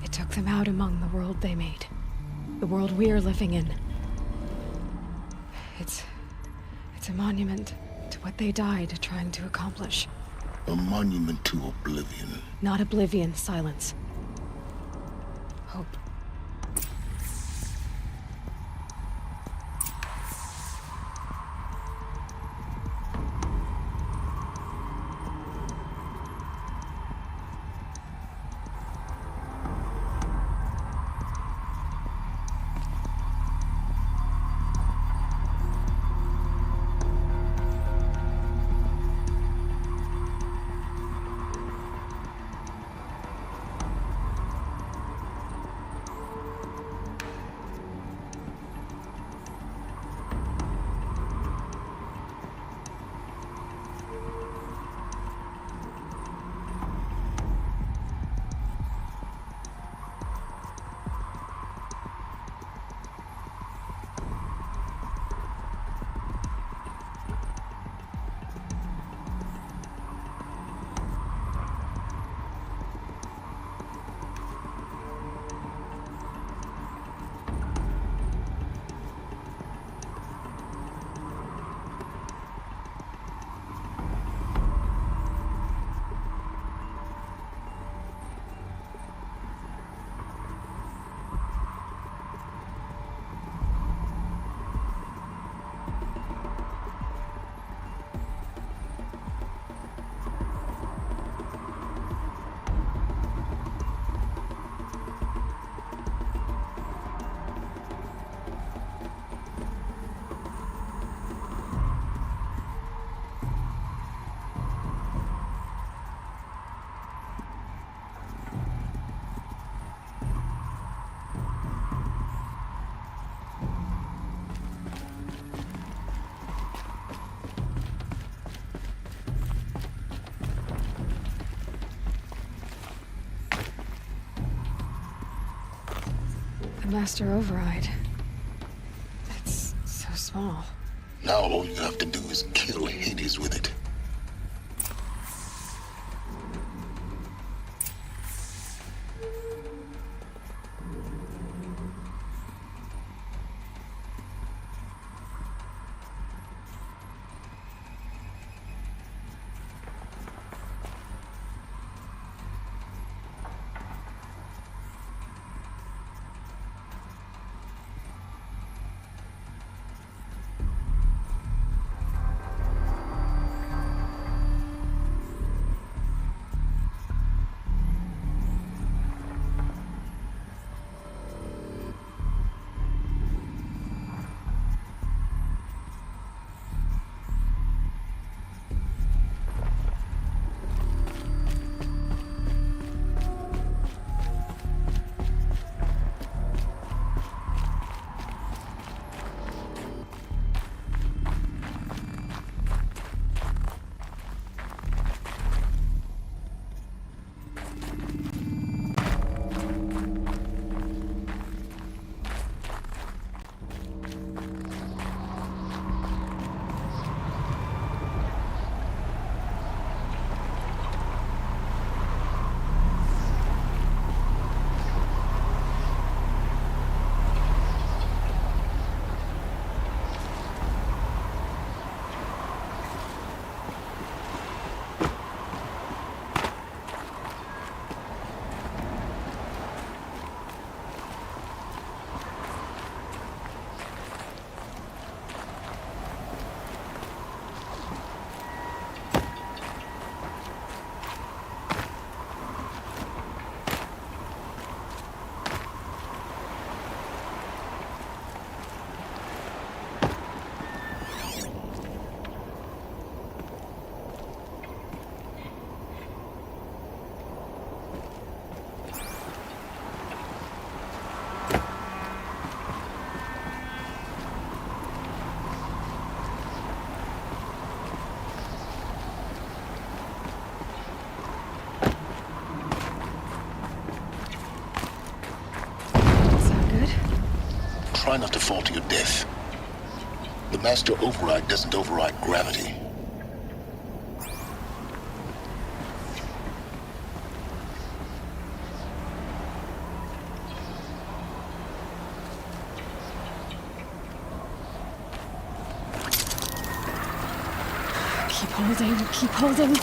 it took them out among the world they made. The world we're living in. It's a monument to what they died trying to accomplish. A monument to oblivion. Not oblivion, silence. Hope. Master Override. It's so small. Now all you have to do is kill Hades with it. not to fall to your death. The Master Override doesn't override gravity. Keep holding, keep holding.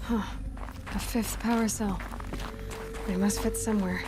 Huh. A 5th power cell. They must fit somewhere.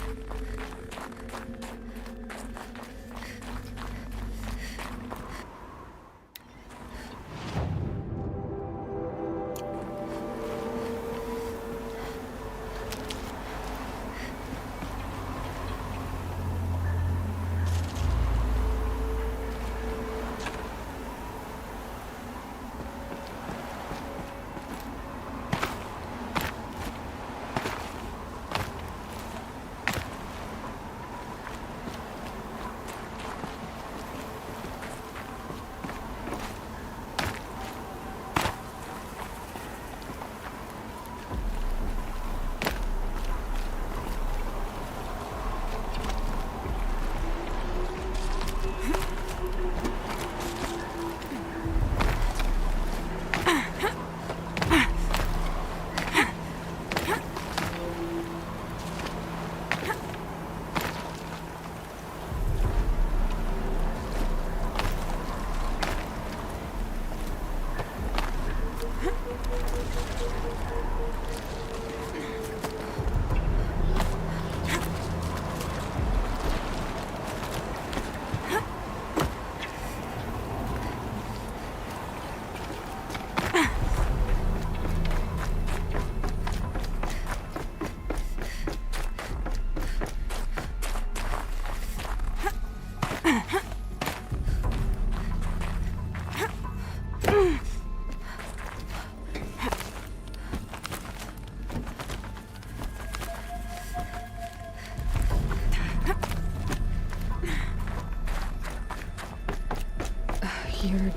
You're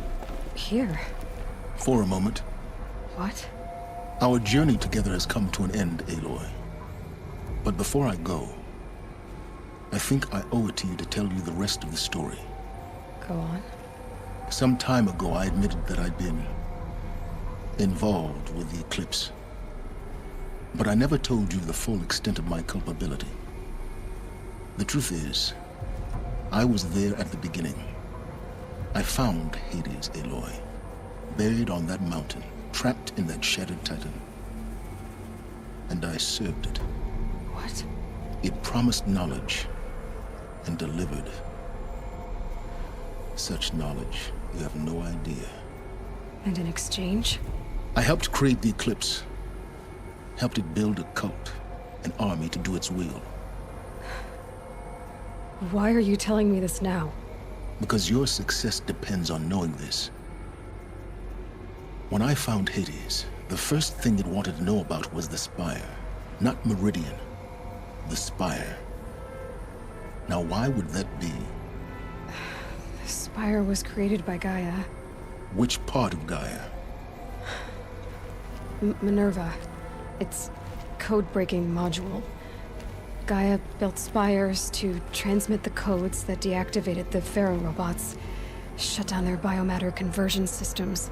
here. For a moment. What? Our journey together has come to an end, Aloy. But before I go, I think I owe it to you to tell you the rest of the story. Go on. Some time ago, I admitted that I'd been involved with the Eclipse. But I never told you the full extent of my culpability. The truth is, I was there at the beginning. I found Hades, Aloy, buried on that mountain, trapped in that shattered titan. And I served it. What? It promised knowledge and delivered. Such knowledge, you have no idea. And in exchange? I helped create the Eclipse. Helped it build a cult, an army to do its will. Why are you telling me this now? Because your success depends on knowing this. When I found Hades, the first thing it wanted to know about was the Spire. Not Meridian. The Spire. Now why would that be? The Spire was created by Gaia. Which part of Gaia? Minerva. Its code-breaking module. Gaia built spires to transmit the codes that deactivated the Pharaoh robots, shut down their biomatter conversion systems.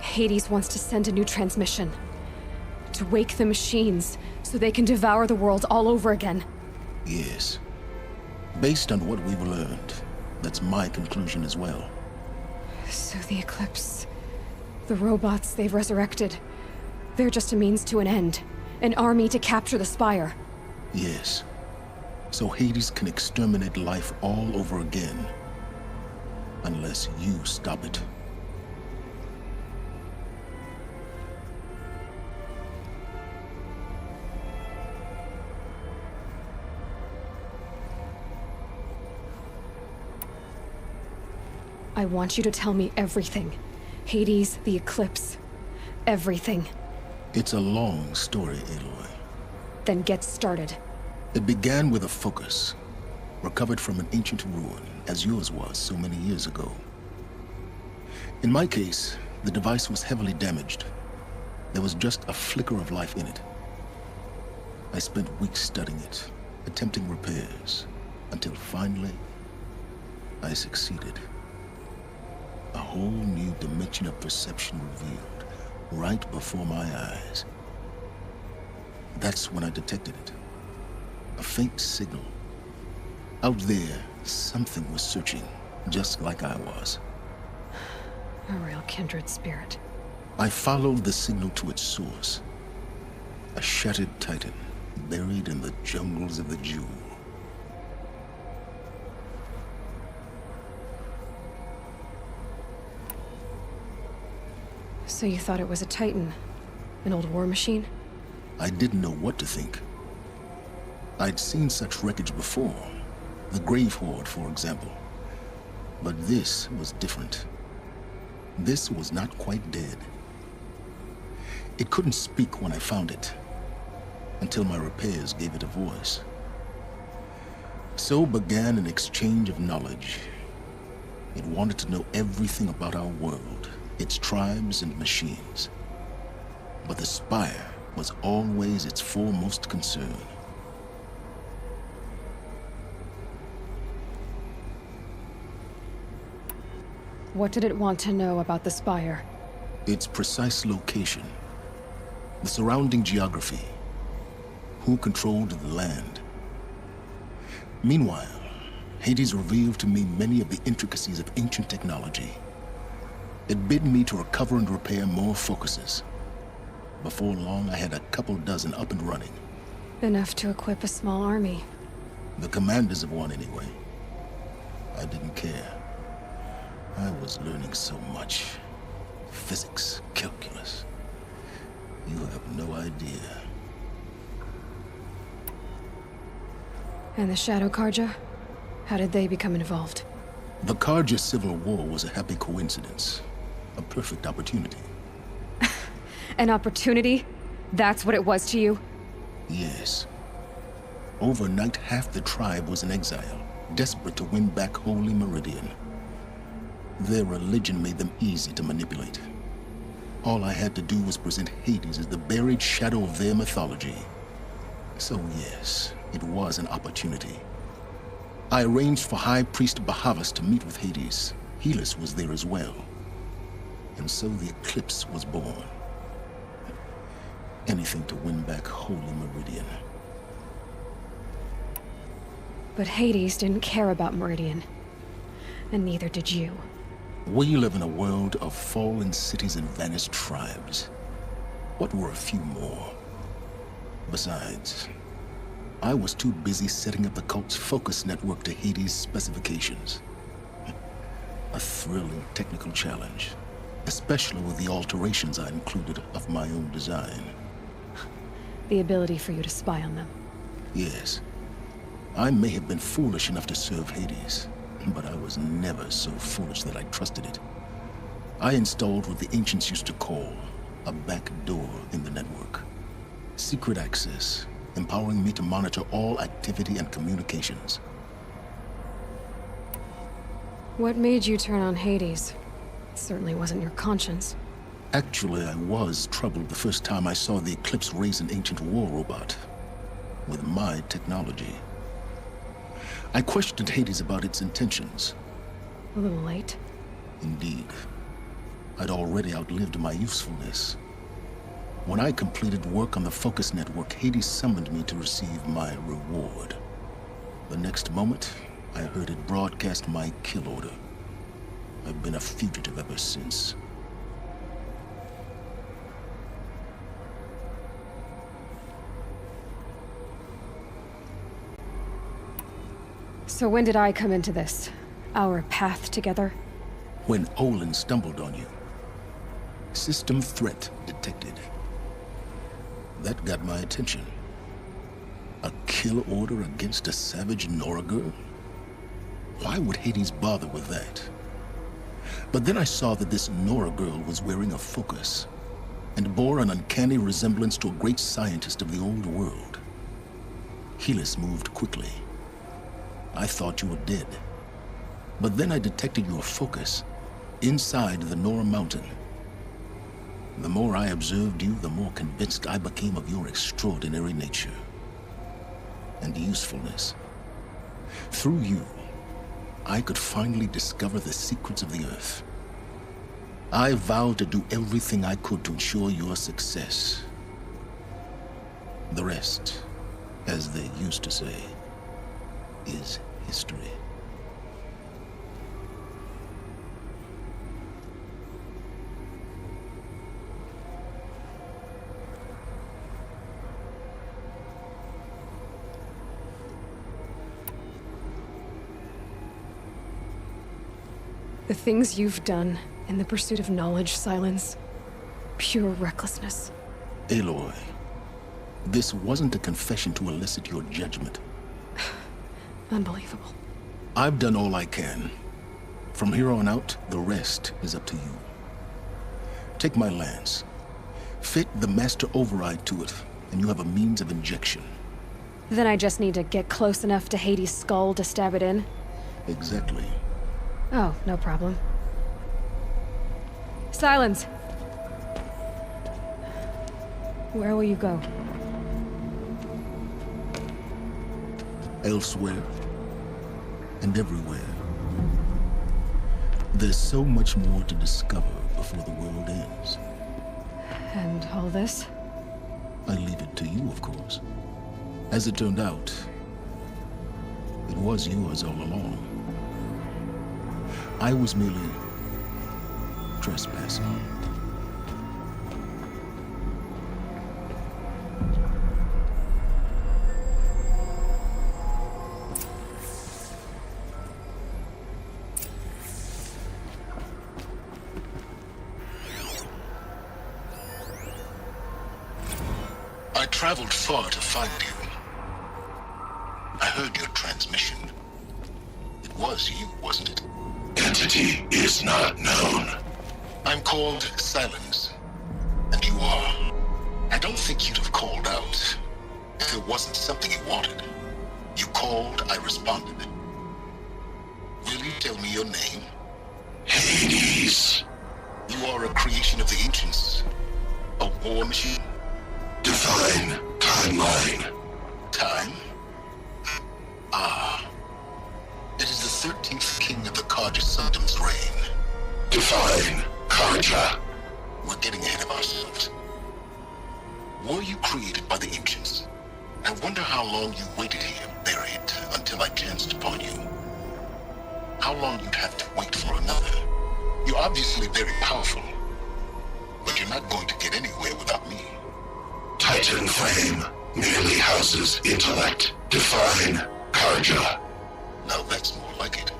Hades wants to send a new transmission to wake the machines, so they can devour the world all over again. Yes. Based on what we've learned, that's my conclusion as well. So the Eclipse... the robots they've resurrected... they're just a means to an end. An army to capture the Spire. Yes. So Hades can exterminate life all over again. Unless you stop it. I want you to tell me everything. Hades, the Eclipse. Everything. It's a long story, Aloy. Then get started. It began with a focus. Recovered from an ancient ruin, as yours was so many years ago. In my case, the device was heavily damaged. There was just a flicker of life in it. I spent weeks studying it, attempting repairs, until finally, I succeeded. A whole new dimension of perception revealed, right before my eyes. That's when I detected it. A faint signal. Out there, something was searching, just like I was. A real kindred spirit. I followed the signal to its source. A shattered titan, buried in the jungles of the Jewel. So you thought it was a Titan? An old war machine? I didn't know what to think. I'd seen such wreckage before. The Grave Horde, for example. But this was different. This was not quite dead. It couldn't speak when I found it, until my repairs gave it a voice. So began an exchange of knowledge. It wanted to know everything about our world, its tribes and machines. But the Spire was always its foremost concern. What did it want to know about the Spire? Its precise location, the surrounding geography, who controlled the land. Meanwhile, Hades revealed to me many of the intricacies of ancient technology. It bid me to recover and repair more focuses. Before long, I had a couple dozen up and running. Enough to equip a small army. The commanders of one, anyway. I didn't care. I was learning so much. Physics, calculus. You have no idea. And the Shadow Carja? How did they become involved? The Carja Civil War was a happy coincidence. A perfect opportunity. An opportunity? That's what it was to you? Yes. Overnight, half the tribe was in exile, desperate to win back Holy Meridian. Their religion made them easy to manipulate. All I had to do was present Hades as the buried shadow of their mythology. So yes, it was an opportunity. I arranged for High Priest Bahavas to meet with Hades. Helis was there as well. And so the Eclipse was born. Anything to win back Holy Meridian. But Hades didn't care about Meridian. And neither did you. We live in a world of fallen cities and vanished tribes. What were a few more? Besides, I was too busy setting up the cult's focus network to Hades' specifications. A thrilling technical challenge, especially with the alterations I included of my own design. The ability for you to spy on them. Yes. I may have been foolish enough to serve Hades, but I was never so foolish that I trusted it. I installed what the ancients used to call a back door in the network. Secret access, empowering me to monitor all activity and communications. What made you turn on Hades? It certainly wasn't your conscience. Actually, I was troubled the first time I saw the Eclipse raise an ancient war robot. With my technology. I questioned Hades about its intentions. A little late. Indeed. I'd already outlived my usefulness. When I completed work on the Focus Network, Hades summoned me to receive my reward. The next moment, I heard it broadcast my kill order. I've been a fugitive ever since. So when did I come into this? Our path together? When Olin stumbled on you. System threat detected. That got my attention. A kill order against a savage Nora girl? Why would Hades bother with that? But then I saw that this Nora girl was wearing a focus, and bore an uncanny resemblance to a great scientist of the old world. Helis moved quickly. I thought you were dead. But then I detected your focus inside the Nora Mountain. The more I observed you, the more convinced I became of your extraordinary nature and usefulness. Through you, I could finally discover the secrets of the Earth. I vowed to do everything I could to ensure your success. The rest, as they used to say, is history. The things you've done in the pursuit of knowledge, Silence. Pure recklessness. Aloy, this wasn't a confession to elicit your judgment. Unbelievable. I've done all I can. From here on out, the rest is up to you. Take my lance. Fit the Master Override to it, and you have a means of injection. Then I just need to get close enough to Hades' skull to stab it in? Exactly. Oh, no problem. Silence! Where will you go? Elsewhere. And everywhere. There's so much more to discover before the world ends. And all this? I leave it to you, of course. As it turned out, it was yours all along. I was merely trespassing. I traveled far to find you. I heard your transmission. It was you, wasn't it? Entity is not known. I'm called Silence, and you are. I don't think you'd have called out if it wasn't something you wanted. You called, I responded. Will you tell me your name? Hades. You are a creation of the ancients. A war machine? Define timeline. Time? Ah. It is the 13th king of the Carja Sundom's reign. Define Carja. We're getting ahead of ourselves. Were you created by the ancients? I wonder how long you waited here, buried, until I chanced upon you. How long you'd have to wait for another. You're obviously very powerful, but you're not going to get anywhere without me. Titan Flame merely houses intellect. Define Carja. Now that's more like it.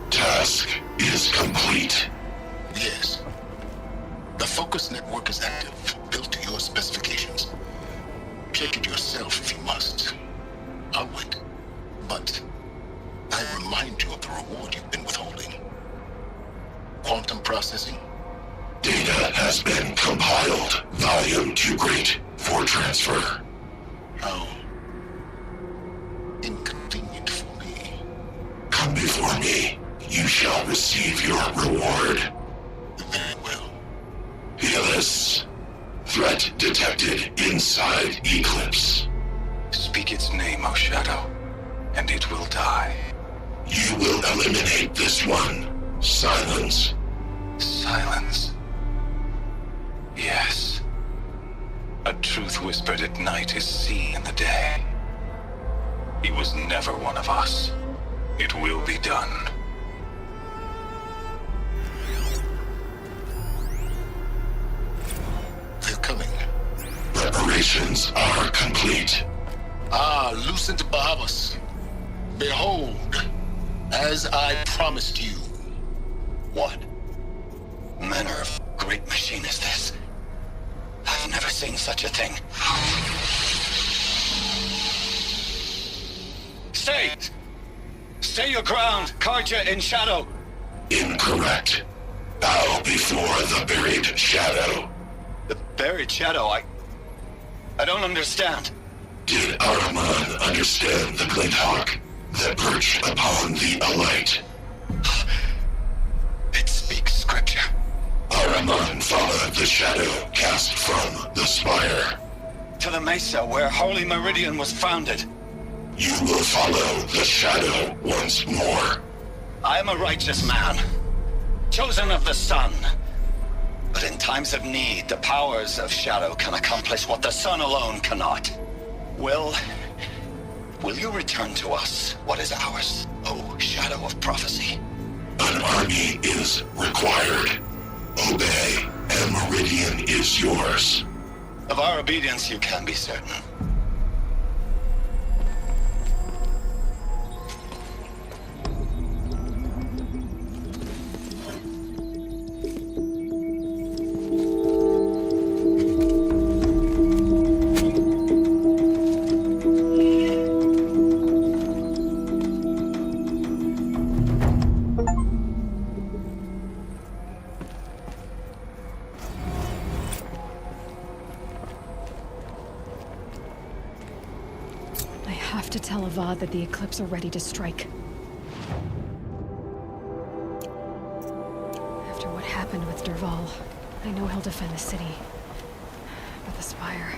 Task is complete. Yes. The Focus Network is active, built to your specifications. Check it yourself if you must. I'll wait. But I remind you of the reward you've been withholding. Quantum processing? Data has been compiled. Volume too great for transfer. How inconvenient for me. Come before me. You shall receive your reward. Very well. threat detected inside Eclipse. Speak its name, O Shadow, and it will die. You will eliminate this one. Silence. Silence. Yes. A truth whispered at night is seen in the day. He was never one of us. It will be done. They're coming. Preparations are complete. Ah, Lucent Bahavas. Behold, as I promised you. What manner of great machine is this? I've never seen such a thing. Stay! Stay your ground, Carja in Shadow! Incorrect. Bow before the buried shadow. The buried shadow? I don't understand. Did Ahriman understand the glint hawk that perched upon the alight? It speaks scripture. Ahriman followed the shadow cast from the spire. To the mesa where Holy Meridian was founded. You will follow the shadow once more. I am a righteous man, chosen of the sun. But in times of need, the powers of shadow can accomplish what the sun alone cannot. Will you return to us what is ours, O Shadow of Prophecy? An army is required. Obey, and Meridian is yours. Of our obedience you can be certain. I have to tell Avad that the Eclipse are ready to strike. After what happened with Dervahl, I know he'll defend the city. But the Spire...